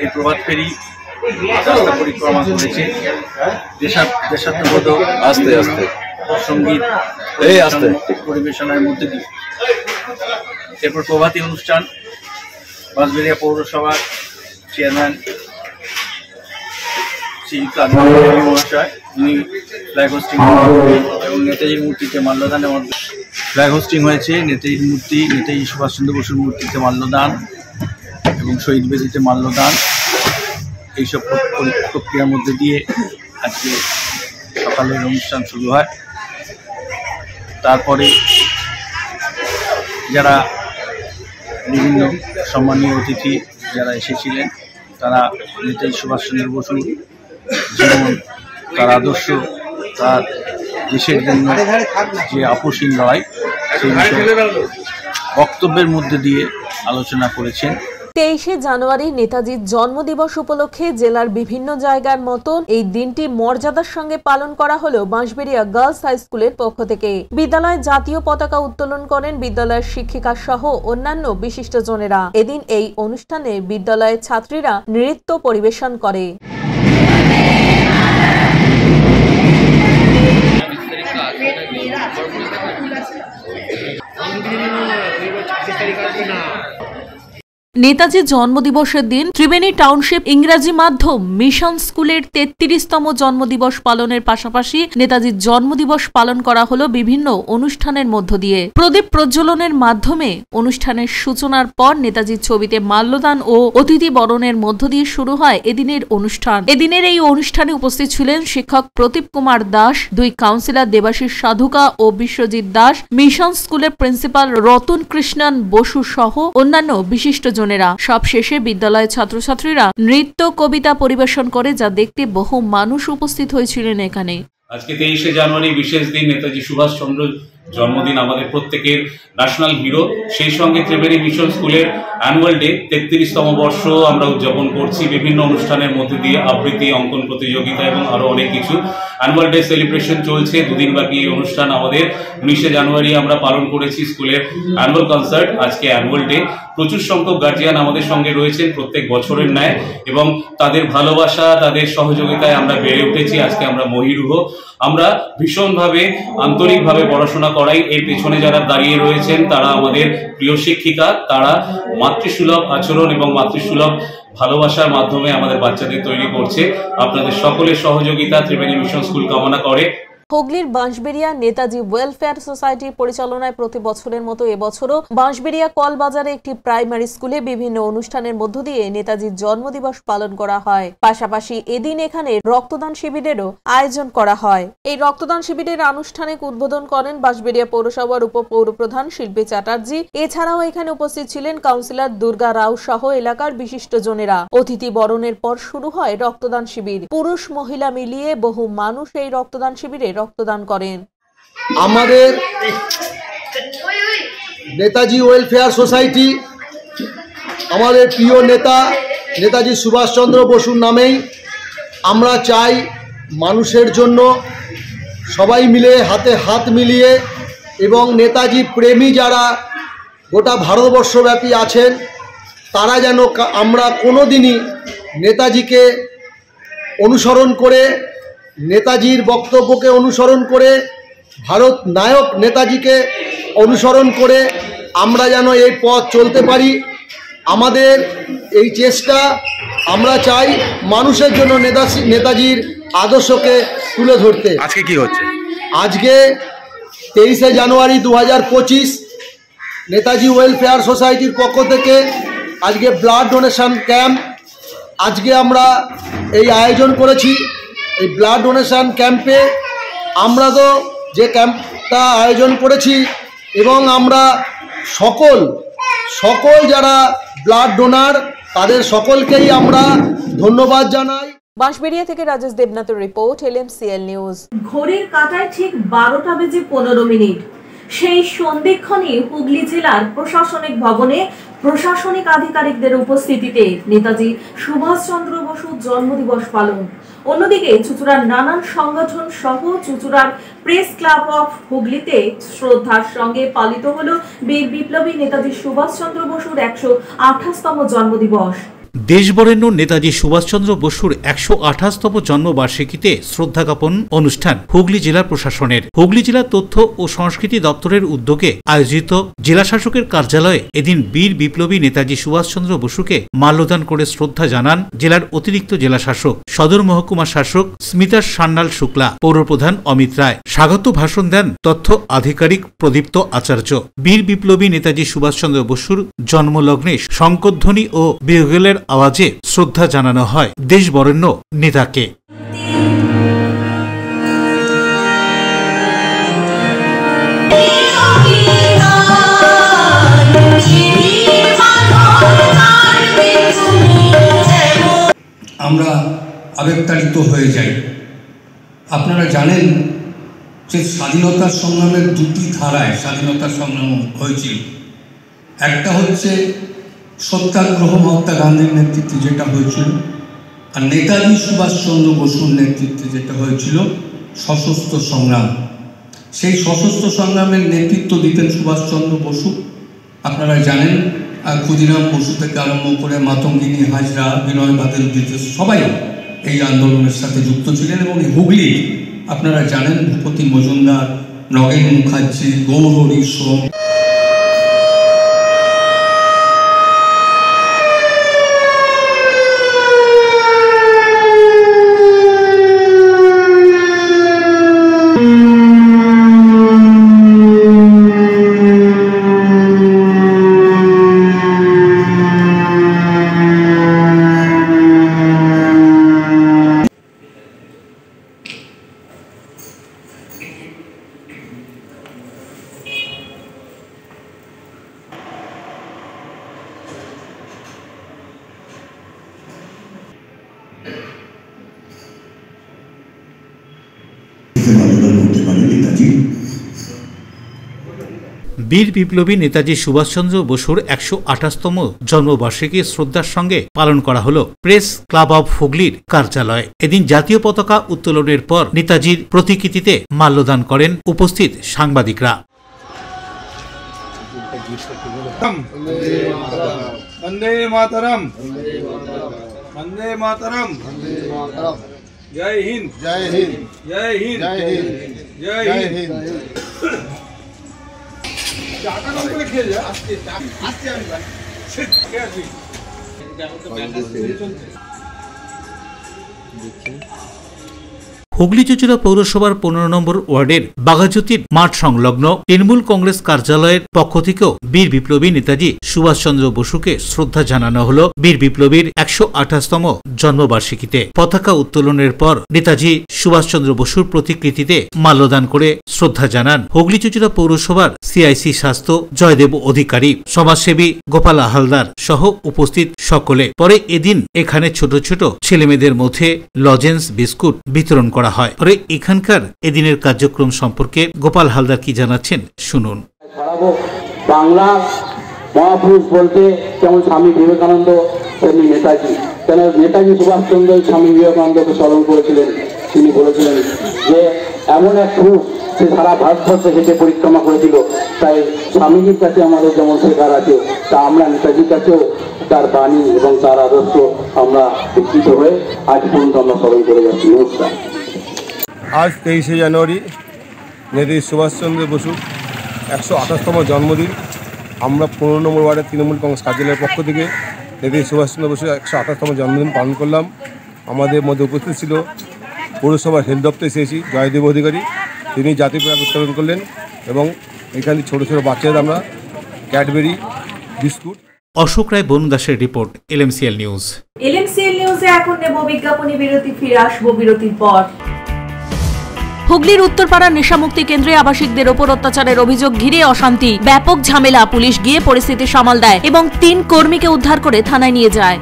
এই প্রভাত ফেরি রাস্তা পরিক্রমা করেছে দেশাত্মবোধক আস্তে আস্তে সঙ্গীত পরিবেশনার মধ্যে দিয়ে। এরপর প্রভাতী অনুষ্ঠান বাঁশবেড়িয়া পৌরসভার চেয়ারম্যান শ্রীযুক্ত মহাশয়, যিনি ফ্ল্যাগ হোস্টিং এবং নেতাজির মূর্তিতে মাল্যদানের মধ্যে ফ্ল্যাগ হোস্টিং হয়েছে। নেতাজির মূর্তি, নেতাজি সুভাষচন্দ্র বসুর মূর্তিতে মাল্যদান এবং শহীদ বেদিতে মাল্যদান, এইসব প্রক্রিয়ার মধ্যে দিয়ে আজকে সকালের অনুষ্ঠান শুরু হয়। তারপরে যারা বিভিন্ন সম্মানীয় অতিথি যারা এসেছিলেন তারা নেতাজি সুভাষচন্দ্র বসু জীবন, তার আদর্শ, তার দেশের জন্য যে আপোষহীন লড়াই, সেই বিষয়ে বক্তব্যের মধ্যে দিয়ে আলোচনা করেছেন। 23 জানুয়ারি নেতাজির জন্মদিবস উপলক্ষে জেলার বিভিন্ন জায়গার মতন এই দিনটি মর্যাদার সঙ্গে পালন করা হলো বাঁশবেড়িয়া গার্লস হাই স্কুলের পক্ষ থেকে। বিদ্যালয়ে জাতীয় পতাকা উত্তোলন করেন বিদ্যালয়ের শিক্ষিকা সহ অন্যান্য বিশিষ্টজনেরা। এদিন এই অনুষ্ঠানে বিদ্যালয়ের ছাত্রীরা নৃত্য পরিবেশন করে। নেতাজির জন্মদিবসের দিন ত্রিবেণী টাউনশিপ ইংরাজি মাধ্যম মিশন স্কুলের 33তম জন্মদিবস পালনের পাশাপাশি নেতাজির জন্মদিবস পালন করা হলো বিভিন্ন অনুষ্ঠানের মধ্য দিয়ে। প্রদীপ প্রজ্বলনের মাধ্যমে অনুষ্ঠানের সূচনার পর নেতাজির ছবিতে মাল্যদান ও অতিথি বরণের মধ্য দিয়ে শুরু হয় এদিনের অনুষ্ঠান। এদিনের এই অনুষ্ঠানে উপস্থিত ছিলেন শিক্ষক প্রদীপ কুমার দাস, 2 কাউন্সিলর দেবাশিস সাধুকা ও বিশ্বজিৎ দাস, মিশন স্কুলের প্রিন্সিপাল রতন কৃষ্ণন বসু সহ অন্যান্য বিশিষ্ট সব শেষে বিদ্যালয়ের ছাত্রছাত্রীরা নৃত্য কবিতা পরিবেশন করে, যা দেখতে বহু মানুষ উপস্থিত হয়েছিলেন এখানে। আজকে 23 জানুয়ারি বিশেষ দিন, নেতাজি সুভাষচন্দ্র জন্মদিন, আমাদের প্রত্যেকের ন্যাশনাল হিরো। সেই সঙ্গে ত্রিবেণী মিশন স্কুলের অ্যানুয়াল ডে 33তম বর্ষ আমরা উদযাপন করছি বিভিন্ন অনুষ্ঠানের মধ্যে দিয়ে, আবৃত্তি, অঙ্কন প্রতিযোগিতা এবং আরো অনেক কিছু। অ্যানুয়াল ডে সেলিব্রেশন চলছে, 2 দিন বাকি এই অনুষ্ঠান আমাদের। 19 জানুয়ারি আমরা পালন করেছি স্কুলের অ্যানুয়াল কনসার্ট, আজকে অ্যানুয়াল ডে। প্রচুর সংখ্যক গার্জিয়ান আমাদের সঙ্গে রয়েছেন প্রত্যেক বছরের ন্যায়, এবং তাদের ভালোবাসা, তাদের সহযোগিতায় আমরা বেড়ে উঠেছি। আজকে আমরা মহিরুহ, আমরা ভীষণভাবে আন্তরিকভাবে পড়াশোনা করাই। এর পেছনে যারা দাঁড়িয়ে রয়েছেন তারা আমাদের প্রিয় শিক্ষিকা, তারা মাতৃসুলভ আচরণ এবং মাতৃসুলভ ভালোবাসার মাধ্যমে আমাদের বাচ্চাদের তৈরি করছে। আপনাদের সকলের সহযোগিতা ত্রিবেণী মিশন স্কুল কামনা করে। হুগলির বাঁশবেড়িয়া নেতাজি ওয়েলফেয়ার সোসাইটির পরিচালনায় প্রতি বছরের মতো এবছরও বাঁশবেড়িয়া কলবাজারে একটি প্রাইমারি স্কুলে বিভিন্ন অনুষ্ঠানের মধ্য দিয়ে নেতাজির জন্মদিবস পালন করা হয়। পাশাপাশি এদিন এখানে রক্তদান শিবিরেরও আয়োজন করা হয়। এই রক্তদান শিবিরের আনুষ্ঠানিক উদ্বোধন করেন বাঁশবেড়িয়া পৌরসভার উপপৌরপ্রধান শিল্পী চ্যাটার্জি। এছাড়াও এখানে উপস্থিত ছিলেন কাউন্সিলর দুর্গা রাও সহ এলাকার বিশিষ্টজনেরা। অতিথি বরণের পর শুরু হয় রক্তদান শিবির। পুরুষ মহিলা মিলিয়ে বহু মানুষ এই রক্তদান শিবিরে রক্তদান করেন। আমাদের নেতাজি ওয়েলফেয়ার সোসাইটি আমাদের প্রিয় নেতা নেতাজি সুভাষচন্দ্র বসুর নামেই আমরা চাই মানুষের জন্য সবাই মিলে হাতে হাত মিলিয়ে এবং নেতাজি প্রেমী যারা গোটা ভারতবর্ষব্যাপী আছেন তারা যেন আমরা কোনো দিনই নেতাজিকে অনুসরণ করে নেতাজির বক্তব্যকে অনুসরণ করে ভারত নায়ক নেতাজিকে অনুসরণ করে আমরা যেন এই পথ চলতে পারি। আমাদের এই চেষ্টা আমরা চাই মানুষের জন্য নেতাজির আদর্শকে তুলে ধরতে। আজকে কি হচ্ছে? আজকে 23শে জানুয়ারি 2025 নেতাজি ওয়েলফেয়ার সোসাইটির পক্ষ থেকে আজকে ব্লাড ডোনেশন ক্যাম্প আজকে আমরা এই আয়োজন করেছি। এই ব্লাড ডোনেশন ক্যাম্পে আমরা তো যে ক্যাম্পটা আয়োজন করেছি এবং আমরা সকল যারা ব্লাড ডোনার তাদের সকলকেই আমরা ধন্যবাদ জানাই। বাঁশবেড়িয়া থেকে রাজেশ দেবনাথের রিপোর্ট, LMCL নিউজ। ঘড়ির কাঁটায় ঠিক 12টা বেজে 15 মিনিট সেই সন্ধিক্ষণে হুগলি জেলার প্রশাসনিক ভবনে প্রশাসনিক আধিকারিকদের উপস্থিতিতে নেতাজি সুভাষচন্দ্র বসুর জন্মদিবস পালন। অন্যদিকে চুঁচুড়ার নানান সংগঠন সহ চুঁচুড়ার প্রেস ক্লাব অফ হুগলিতে শ্রদ্ধার সঙ্গে পালিত হলো বীর বিপ্লবী নেতাজি সুভাষচন্দ্র বসুর 128তম জন্মদিবস। দেশবরেণ্য নেতাজি সুভাষচন্দ্র বসুর 128তম জন্মবার্ষিকীতে শ্রদ্ধা জ্ঞাপন অনুষ্ঠান হুগলি জেলা প্রশাসনের। হুগলি জেলা তথ্য ও সংস্কৃতি দপ্তরের উদ্যোগে আয়োজিত জেলা শাসকের কার্যালয়ে এদিন বীর বিপ্লবী নেতাজি সুভাষচন্দ্র বসুকে মাল্যদান করে শ্রদ্ধা জানান জেলার অতিরিক্ত জেলা শাসক, সদর মহকুমা শাসক স্মিতা সান্যাল শুক্লা, পৌরপ্রধান অমিত রায়। স্বাগত ভাষণ দেন তথ্য আধিকারিক প্রদীপ্ত আচার্য। বীর বিপ্লবী নেতাজি সুভাষচন্দ্র বসুর জন্মলগ্নে শঙ্করধ্বনি ও বিউগেলের আওয়াজে শ্রদ্ধা জানানো হয় দেশবরেণ্য নেতাকে। আমরা আবেগতাড়িত হয়ে যাই। আপনারা জানেন যে স্বাধীনতার সংগ্রামের দুটি ধারায় স্বাধীনতার সংগ্রাম হয়েছিল। একটা হচ্ছে সত্যাগ্রহ মহাত্মা গান্ধীর নেতৃত্বে যেটা হয়েছিল, আর নেতাজি সুভাষচন্দ্র বসুর নেতৃত্বে যেটা হয়েছিল সশস্ত্র সংগ্রাম। সেই সশস্ত্র সংগ্রামের নেতৃত্ব দিতেন সুভাষচন্দ্র বসু। আপনারা জানেন ক্ষুদিরাম বসু থেকে আরম্ভ করে মাতঙ্গিনী হাজরা, বিনয় বাদল বিদ্বেষ সবাই এই আন্দোলনের সাথে যুক্ত ছিলেন। এবং হুগলি আপনারা জানেন ভূপতি মজুমদার, নগেন মুখার্জি, গৌরহরি সোম। বীর বিপ্লবী নেতাজি সুভাষচন্দ্র বসুর 128তম জন্মবার্ষিকী শ্রদ্ধার সঙ্গে পালন করা হল প্রেস ক্লাব অব হুগলির কার্যালয়ে। এদিন জাতীয় পতাকা উত্তোলনের পর নেতাজির প্রতিকৃতিতে মাল্যদান করেন উপস্থিত সাংবাদিকরা। বন্দে মাতরম, বন্দে মাতরম, জয় হিন্দ, জয় হিন্দ, জয় হিন্দ, জয় হিন্দ। হুগলি চুঁচুড়া পৌরসভার 15 নম্বর ওয়ার্ডের বাঘাযতীর মাঠ সংলগ্ন তৃণমূল কংগ্রেস কার্যালয়ের পক্ষ থেকেও বীর বিপ্লবী নেতাজি সুভাষচন্দ্র বসুকে শ্রদ্ধা জানানো হল বীর বিপ্লবীর 128তম জন্মবার্ষিকীতে। পতাকা উত্তোলনের পর নেতাজি সুভাষচন্দ্র বসুর প্রতিকৃতিতে মাল্যদান করে শ্রদ্ধা জানান হুগলি চুঁচুড়া পৌরসভার সিআইসি স্বাস্থ্য জয়দেব অধিকারী, সমাজসেবী গোপাল হালদার সহ উপস্থিত সকলে। পরে এদিন এখানে ছোট ছোট ছেলেমেয়েদের মধ্যে লজেন্স বিস্কুট বিতরণ করা হয়। পরে এখানকার এদিনের কার্যক্রম সম্পর্কে গোপাল হালদার কি জানাচ্ছেন শুনুন। বাংলা মহাপুরুষ বলতে যেমন স্বামী বিবেকানন্দ তেমনি নেতাজি, কেন নেতাজি সুভাষচন্দ্র স্বামী বিবেকানন্দকে স্মরণ করেছিলেন। তিনি বলেছিলেন যে এমন এক পুরুষ সে সারা ভারতবর্ষে হেঁটে পরিক্রমা করেছিল, তাই স্বামীজির কাছে আমাদের যেমন শেখার আছে, তা আমরা নেতাজির কাছেও তার বাণী এবং তার আদর্শ আমরা শিক্ষিত হয়ে আজ পর্যন্ত আমরা স্মরণ করে যাচ্ছি। নমস্কার। আজ 23শে জানুয়ারি নেতাজি সুভাষচন্দ্র বসুর 128তম জন্মদিন। আমরা 15 নম্বর ওয়ার্ডের তৃণমূল কংগ্রেস কার্যালয়ের পক্ষ থেকে নেতাজি সুভাষচন্দ্র বসুর 128তম জন্মদিন পালন করলাম। আমাদের মধ্যে উপস্থিত ছিল পৌরসভার হেলথ দপ্তর এসেছি জয়দেব অধিকারী, তিনি জাতীয় পতাকা উত্তোলন করলেন এবং এখানে ছোট ছোট বাচ্চাদের আমরা ক্যাডবেরি বিস্কুট। অশোক রায় বনদাসের রিপোর্ট, এলএমসিএল নিউজ। এলএমসিএল নিউজে এখন নেব বিজ্ঞাপনী বিরতি, ফিরে আসবো বিরতির পর। হুগলির উত্তরপাড়া নেশামুক্তি কেন্দ্রে আবাসিকদের ওপর অত্যাচারের অভিযোগ ঘিরে অশান্তি, ব্যাপক ঝামেলা। পুলিশ গিয়ে পরিস্থিতি সামাল দেয় এবং 3 কর্মীকে উদ্ধার করে থানায় নিয়ে যায়।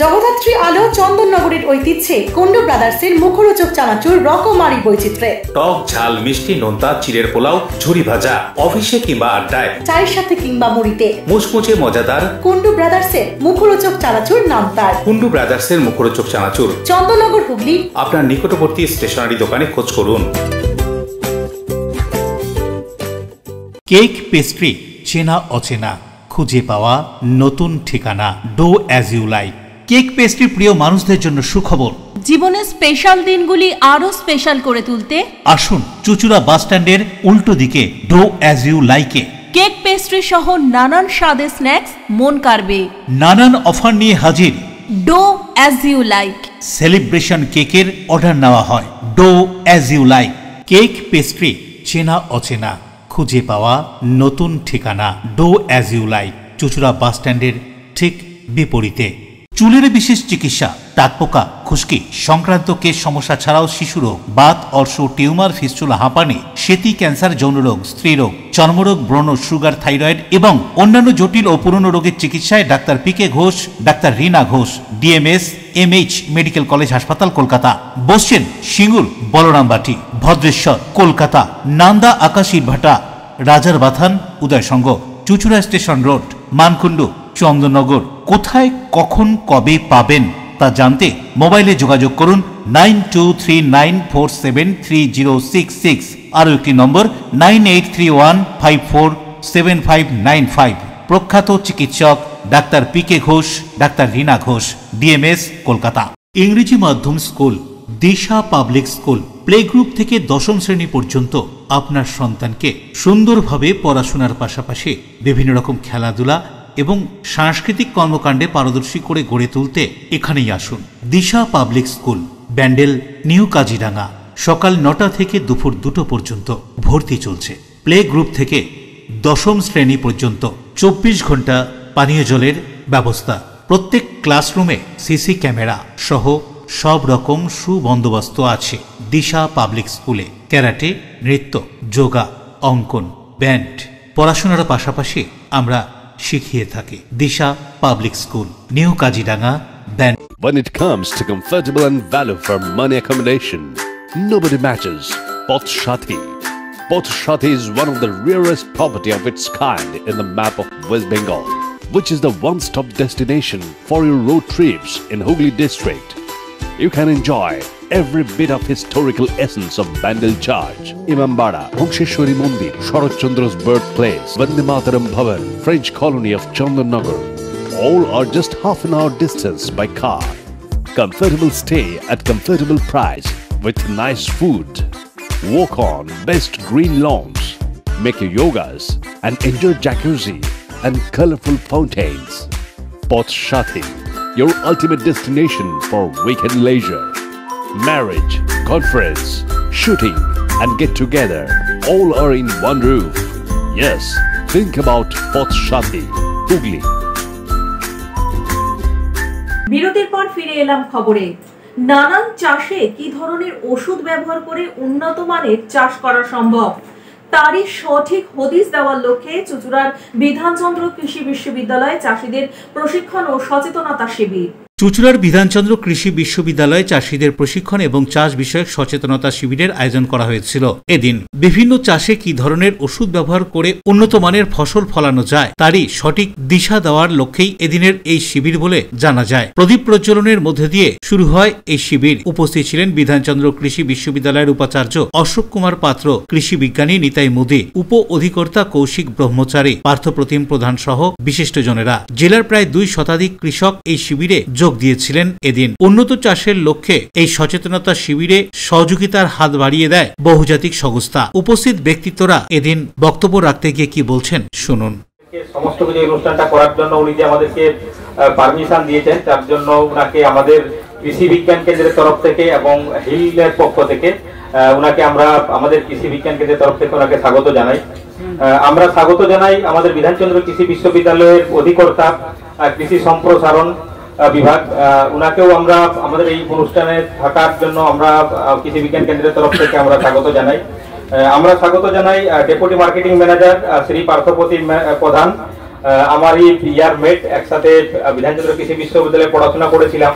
জগদ্ধাত্রী আলো চন্দননগরের ঐতিহ্যে কুন্ডু ব্রাদার্সের মুখরোচক চানাচুর রকমারি বৈচিত্র্যে, টক ঝাল মিষ্টি নোনতা চিড়ের পোলাও ঝুরি ভাজা, অফিসে কিংবা আড্ডায়, চায়ের সাথে কিংবা মুড়িতে মুচমুচে মজাদার কুন্ডু ব্রাদার্সের মুখরোচক চানাচুর নাম তার। কুন্ডু ব্রাদার্সের মুখরোচক চানাচুর চন্দননগর হুগলি আপনার নিকটবর্তী স্টেশনারি দোকানে খোঁজ করুন। কেক পেস্ট্রি, চেনা অচেনা, খুঁজে পাওয়া নতুন ঠিকানা, do as you like. Cake pastry প্রিয় মানুষদের জন্য সুখবর। জীবনের স্পেশাল দিনগুলি আরো স্পেশাল করে তুলতে আসুন চুঁচুড়া বাস স্ট্যান্ডের উল্টো দিকে ডো অ্যাজ ইউ লাইকে। কেক পেস্ট্রি সহ নানান স্বাদের স্ন্যাক্স মন কাড়বে। নানান অফার নিয়ে হাজির do as you like. Celebration কেকের অর্ডার নেওয়া হয়। Do as you like. Cake pastry, চেনা অচেনা, খুঁজে পাওয়া নতুন ঠিকানা, ডো অ্যাজ ইউ লাইক। চুঁচুড়া বাস স্ট্যান্ডের ঠিক বিপরীতে। চুলের বিশেষ চিকিৎসা, টাকপোকা, খুশকি সংক্রান্ত কেশ সমস্যা ছাড়াও শিশুরোগ, বাত, অর্শ, টিউমার, ফিস্টুলা, হাঁপানি, সেতি, ক্যান্সার, যৌনরোগ, স্ত্রীরোগ, চর্মরোগ, ব্রণ, সুগার, থাইরয়েড এবং অন্যান্য জটিল ও পুরনো রোগের চিকিৎসায় doctor PK Ghosh, doctor Rina Ghosh, DMS MH medical college হাসপাতাল, কলকাতা। বসছেন সিঙ্গুর, বলরামবাটি, ভদ্রেশ্বর, কলকাতা, নান্দা, আকাশ ইটভাটা, রাজার বাথান, উদয়সঙ্গ, চুঁচুড়া স্টেশন রোড, মানকুণ্ডু, চন্দননগর। কোথায়, কখন, কবে পাবেন তা জানতে মোবাইলে যোগাযোগ করুন 9239473066। আরও একটি নম্বর 9831547595। প্রখ্যাত চিকিৎসক doctor PK Ghosh, doctor Rina Ghosh, DMS, Kolkata. ইংরেজি মাধ্যম স্কুল দিশা পাবলিক স্কুল প্লে গ্রুপ থেকে 10ম শ্রেণী পর্যন্ত আপনার সন্তানকে সুন্দরভাবে পড়াশোনার পাশাপাশি বিভিন্ন রকম খেলাধুলা এবং সাংস্কৃতিক কর্মকাণ্ডে পারদর্শী করে গড়ে তুলতে এখানেই আসুন। Disha public school, Bandel, New Kaziranga. সকাল 9টা থেকে দুপুর 2টো পর্যন্ত ভর্তি চলছে। প্লে গ্রুপ থেকে 10ম শ্রেণী পর্যন্ত 24 ঘন্টা পানীয় জলের ব্যবস্থা। প্রত্যেক ক্লাসরুমে সিসি ক্যামেরা সহ সব রকম সুবন্দোবস্ত আছে। দিশা পাবলিক স্কুলে ক্যারাটে, নৃত্য, যোগা, অঙ্কন, ব্যান্ড পড়াশোনার পাশাপাশি আমরা শিখিয়ে থাকি। Disha public school, New Kaziranga, ব্যান্ড। When it comes to comfortable and value for money accommodation, nobody matches Poth Shathi. Poth Shathi is one of the rarest property of its kind in the map of West Bengal, which is the one-stop destination for your road trips in Hooghly district. You can enjoy every bit of historical essence of Bandel Church, Imambara, Bhongsheshwari Mandir, Sharat Chandra's birthplace, Vande Mataram Bhavan, French colony of Chandanagar. All are just half an hour distance by car. Comfortable stay at comfortable price with nice food. Walk on best green lawns, make your yogas and enjoy jacuzzi and colorful fountains. Poth Shathi, your ultimate destination for weekend leisure. marriage, conference, shooting, and get together. All are in one roof. Yes, think about Pothshati, Hugli. বিরতির পর ফিরে এলাম খবরে। নানান চাষে কি ধরনের ওষুধ ব্যবহার করে উন্নত মানের চাষ করা সম্ভব তারই সঠিক হদিস দেওয়ার লক্ষ্যে চুঁচুড়ার বিধানচন্দ্র কৃষি বিশ্ববিদ্যালয়ে চাষীদের প্রশিক্ষণ ও সচেতনতা শিবির। চুঁচুড়ার বিধানচন্দ্র কৃষি বিশ্ববিদ্যালয়ে চাষীদের প্রশিক্ষণ এবং চাষ বিষয়ক সচেতনতা শিবিরের আয়োজন করা হয়েছিল। এদিন বিভিন্ন চাষে কি ধরনের ওষুধ ব্যবহার করে উন্নত মানের ফসল ফলানো যায় তারই সঠিক দিশা দেওয়ার লক্ষ্যেই এদিনের এই শিবির বলে জানা যায়। প্রদীপ প্রজ্বলনের মধ্যে দিয়ে শুরু হয় এই শিবির। উপস্থিত ছিলেন বিধানচন্দ্র কৃষি বিশ্ববিদ্যালয়ের উপাচার্য অশোক কুমার পাত্র, কৃষি বিজ্ঞানী নিতাই মোদী, উপ অধিকর্তা কৌশিক ব্রহ্মচারী, পার্থপ্রতিম প্রধান সহ বিশিষ্টজনেরা। জেলার প্রায় 2 শতাধিক কৃষক এই শিবিরে যোগ দিয়েছিলেন। এদিন উন্নত চাষের লক্ষ্যে এই সচেতনতা শিবিরে সহযোগিতার হাত বাড়িয়ে দেয় বহুজাতিক সংস্থা। উপস্থিত ব্যক্তিত্বরা এদিন বক্তব্য রাখতে গিয়ে কি বলছেন শুনুন। সমস্ত কিছু অনুষ্ঠানটা করার জন্য উনি যে আমাদেরকে পারমিশন দিয়েছেন তার জন্য উনাকে আমাদের কৃষি বিজ্ঞান কেন্দ্রের তরফ থেকে এবং হিলের পক্ষ থেকে উনাকে আমরা আমাদের কৃষি বিজ্ঞান কেন্দ্রের তরফ থেকে ওনাকে স্বাগত জানাই। আমরা স্বাগত জানাই আমাদের বিধানচন্দ্র কৃষি বিশ্ববিদ্যালয়ের অধিকর্তা কৃষি সম্প্রসারণ বিভাগ, উনাকেও আমরা আমাদের এই অনুষ্ঠানে থাকার জন্য আমরা কৃষি বিজ্ঞান কেন্দ্রের তরফ থেকে আমরা স্বাগত জানাই। আমরা স্বাগত জানাই deputy marketing manager Shri Parthapratim প্রধান, আমারই ইয়ারমেট, একসাথে বিধানচন্দ্র কৃষি বিশ্ববিদ্যালয়ে পড়াশোনা করেছিলাম।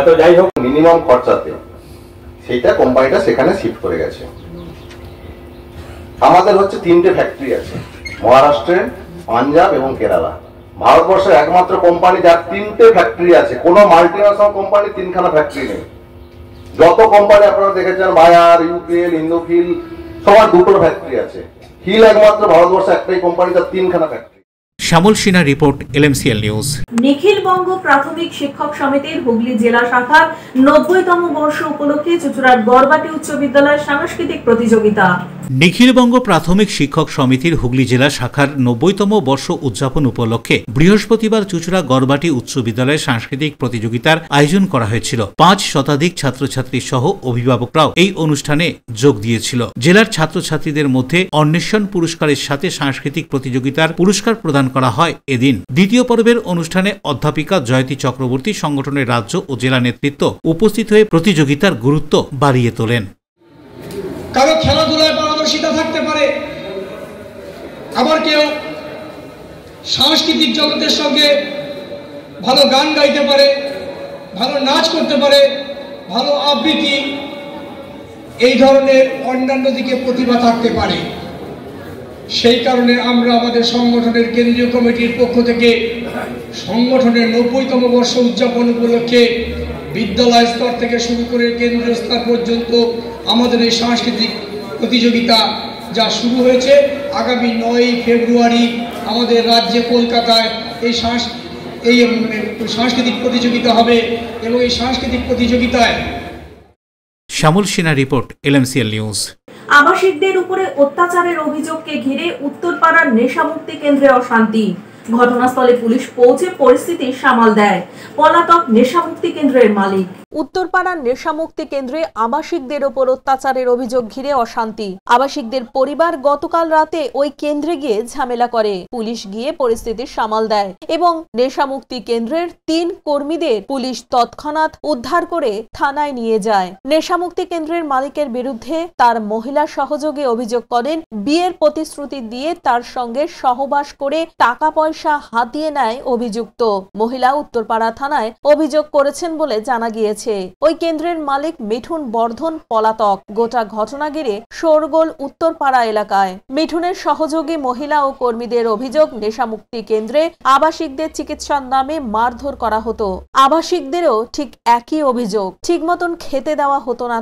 তো যাই হোক, মিনিমাম খরচাতে সেইটা কোম্পানিটা সেখানে শিফট করে গেছে। আমাদের হচ্ছে 3টে ফ্যাক্টরি আছে মহারাষ্ট্রে, পাঞ্জাব এবং কেরালা। ভারতবর্ষের একমাত্র কোম্পানি যার 3টে ফ্যাক্টরি আছে। কোনো মাল্টিন্যাশনাল কোম্পানি 3খানা ফ্যাক্টরি নেই। যত কোম্পানি আপনারা দেখেছেন, বায়ার, ইউপিএল, ইন্দোফিল, সবার 2টো ফ্যাক্টরি আছে। হিল একমাত্র ভারতবর্ষে একটাই কোম্পানি যার 3খানা ফ্যাক্টরি। শ্যামল সিনহা রিপোর্ট, LMCL নিউজ। নিখিল বঙ্গ প্রাথমিক শিক্ষক সমিতির হুগলি জেলা শাখার 90তম বর্ষ উপলক্ষে চুঁচুড়ার গড়বাটি উচ্চ বিদ্যালয়ের সাংস্কৃতিক প্রতিযোগিতা। নিখিলবঙ্গ প্রাথমিক শিক্ষক সমিতির হুগলি জেলা শাখার 90তম বর্ষ উদযাপন উপলক্ষে বৃহস্পতিবার চুঁচুড়া গড়বাটি উচ্চ বিদ্যালয়ে সাংস্কৃতিক প্রতিযোগিতার আয়োজন করা হয়েছিল। 5 শতাধিক ছাত্রছাত্রী সহ অভিভাবকরাও এই অনুষ্ঠানে যোগ দিয়েছিল। জেলার ছাত্রছাত্রীদের মধ্যে অন্বেষণ পুরস্কারের সাথে সাংস্কৃতিক প্রতিযোগিতার পুরস্কার প্রদান করা হয়। এদিন দ্বিতীয় পর্বের অনুষ্ঠানে অধ্যাপিকা জয়তী চক্রবর্তী, সংগঠনের রাজ্য ও জেলা নেতৃত্ব উপস্থিত হয়ে প্রতিযোগিতার গুরুত্ব বাড়িয়ে তোলেন। কারো খেলাধুলায় পারদর্শিতা থাকতে পারে, আবার কেউ সাংস্কৃতিক জগতের সঙ্গে ভালো গান গাইতে পারে, ভালো নাচ করতে পারে, ভালো আবৃত্তি, এই ধরনের অন্যান্য দিকে প্রতিভা থাকতে পারে। সেই কারণে আমরা আমাদের সংগঠনের কেন্দ্রীয় কমিটির পক্ষ থেকে সংগঠনের 90তম বর্ষ উদযাপন উপলক্ষে বিদ্যালয় স্তর থেকে শুরু করে কেন্দ্রীয় স্তর পর্যন্ত আমাদের এই সাংস্কৃতিক প্রতিযোগিতা যা শুরু হয়েছে, আগামী 9 ফেব্রুয়ারি আমাদের রাজ্যে কলকাতায় এই সাংস্কৃতিক প্রতিযোগিতা হবে এবং এই সাংস্কৃতিক প্রতিযোগিতায়। শ্যামল সিনহা রিপোর্ট, LMCL নিউজ। আবাসিকদের উপরে অত্যাচারের অভিযোগকে ঘিরে উত্তরপাড়ার নেশামুক্তি কেন্দ্রে অশান্তি। ঘটনাস্থলে পুলিশ পৌঁছে পরিস্থিতি সামাল দেয়। পলাতক নেশামুক্তি কেন্দ্রের মালিক। উত্তরপাড়ার নেশামুক্তি কেন্দ্রে আবাসিকদের ওপর অত্যাচারের অভিযোগ ঘিরে অশান্তি। আবাসিকদের পরিবার গতকাল রাতে ওই কেন্দ্রে গিয়ে ঝামেলা করে। পুলিশ গিয়ে পরিস্থিতি সামাল দেয় এবং নেশামুক্তি কেন্দ্রের 3 কর্মীদের পুলিশ তৎক্ষণাৎ উদ্ধার করে থানায় নিয়ে যায়। নেশামুক্তি কেন্দ্রের মালিকের বিরুদ্ধে তার মহিলা সহযোগী অভিযোগ করেন, বিয়ের প্রতিশ্রুতি দিয়ে তার সঙ্গে সহবাস করে টাকা পয়সা হাতিয়ে নেয় অভিযুক্ত মহিলা। উত্তরপাড়া থানায় অভিযোগ করেছেন বলে জানা গিয়েছে। ওই কেন্দ্রের মালিক মিঠুন বর্ধন পলাতক। গোটা ঘটনা ঘিরে শোরগোল উত্তরপাড়া এলাকায়। মিঠুনের সহযোগী মহিলা ও কর্মীদের অভিযোগ, নেশামুক্তি কেন্দ্রে আবাসিকদের চিকিৎসার নামে মারধর করা হতো। আবাসিকদেরও ঠিক একই অভিযোগ, ঠিক মতন খেতে দেওয়া হতো না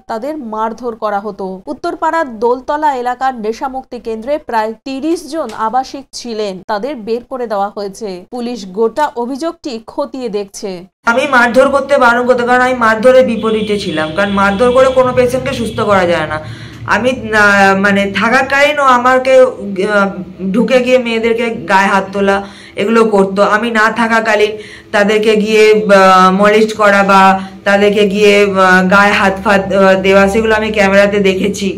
তাদের মারধর করা হতো। উত্তরপাড়ার দোলতলা এলাকার নেশামুক্তি কেন্দ্রে প্রায় 30 জন আবাসিক ছিলেন, তাদের বের করে দেওয়া হয়েছে। পুলিশ গোটা অভিযোগটি খতিয়ে দেখছে। আমি মারধর করতে বারণ করতে, কারণ আমি মারধরের বিপরীতে ছিলাম, কারণ মারধর করে কোনো পেশেন্টকে সুস্থ করা যায় না। আমি মানে থাকাকালীনও আমাকে ঢুকে গিয়ে মেয়েদেরকে গায়ে হাত তোলা এগুলো করতো। আমি না থাকাকালীন তাদেরকে গিয়ে মলিস্ট করা বা তাদেরকে গিয়ে গায়ে হাত ফাত দেওয়া, সেগুলো আমি ক্যামেরাতে দেখেছি।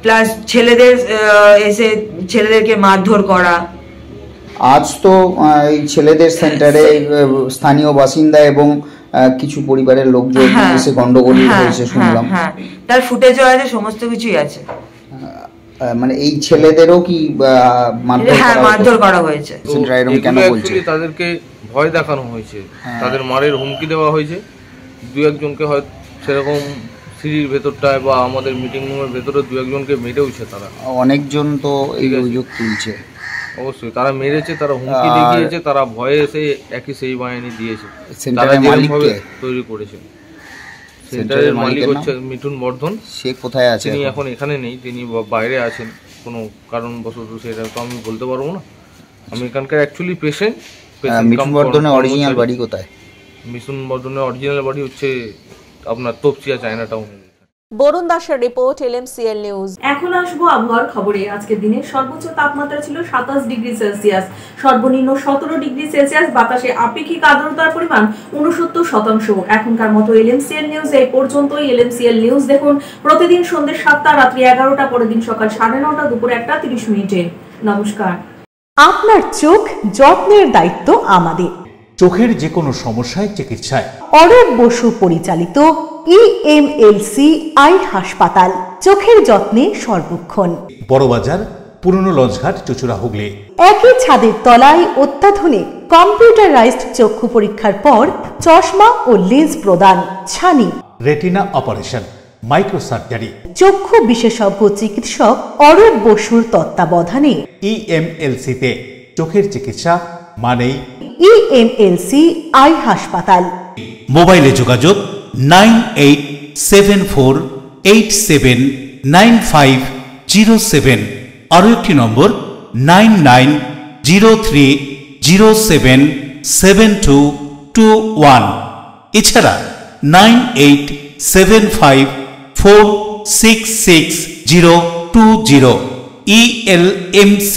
প্লাস ছেলেদের এসে ছেলেদেরকে মারধর করা। আজ তো এই ছেলেদের সেন্টারে স্থানীয় বাসিন্দা এবং কিছু পরিবারের লোকজন এসে গন্ডগোল হয়েছে শুনলাম। হ্যাঁ, তার ফুটেজও আছে, সমস্ত কিছুই আছে। মানে এই ছেলেদেরও কি মারধর করা হয়েছে? কেন বলছে? তাদেরকে ভয় দেখানো হয়েছে, তাদের মারের হুমকি দেওয়া হয়েছে। দু একজনকে হয়তো সেরকম সিঁড়ির ভেতরটায় বা আমাদের মিটিং রুমের ভেতরে দু একজনকে মেরেওছে তারা। অনেকজন তো এই অভিযোগ তুলছে। অবশ্যই তারা মেরেছে, তারা হুমকি দেখিয়েছে, তারা ভয়ে এসে একই সেই বাহিনী দিয়েছে। তারা যেভাবে তৈরি করেছে। সেন্টারের মালিক হচ্ছে মিঠুন বর্ধন। সে কোথায় আছে? তিনি এখন এখানে নেই, তিনি বাইরে আছেন কোনো কারণবশত, সেটা তো আমি বলতে পারবো না। আমি এখানকার অ্যাকচুয়ালি পেশেন্ট। মিঠুন বর্ধনের অরিজিনাল বাড়ি কোথায়? মিঠুন বর্ধনের অরিজিনাল বাড়ি হচ্ছে আপনার তপসিয়া চায়না টাউন। বরুণ দাসের রিপোর্ট, LMCL নিউজ। এখন আসবো আবহাওয়ার খবরে। আজকের দিনের সর্বোচ্চ তাপমাত্রা ছিল 27 ডিগ্রি সেলসিয়াস, সর্বনিম্ন 17 ডিগ্রি সেলসিয়াস। বাতাসে আপেক্ষিক আর্দ্রতার পরিমাণ 69%। এখনকার মতো LMCL নিউজ এই পর্যন্তই। LMCL নিউজ দেখুন প্রতিদিন সন্ধ্যে 7টা, রাত্রি 11টা, পরের দিন সকাল 9:30, দুপুর 1:30। নমস্কার। আপনার চোখ যত্নের দায়িত্ব আমাদের। চোখের যে কোনো সমস্যায় চিকিৎসায় অরূপ বসু পরিচালিত EMLC আই হাসপাতাল, চোখের যত্নে সর্বক্ষণ। বড়বাজার, পুরনো লঞ্চঘাট, চুচুড়া, হুগলি। একই ছাদের তলায় অত্যাধুনিক কম্পিউটারাইজড চক্ষু পরীক্ষার পর চশমা ও লেন্স প্রদান। ছানি, রেটিনা অপারেশন, মাইক্রোসার্জারি। চক্ষু বিশেষজ্ঞ চিকিৎসক অরূপ বসুর তত্ত্বাবধানে EMLC-তে চোখের চিকিৎসা মানেই EMLC আই হাসপাতাল। মোবাইলে যোগাযোগ 9874879507। আরও একটি নম্বর 9903077221। এছাড়া 9875466020। ELMC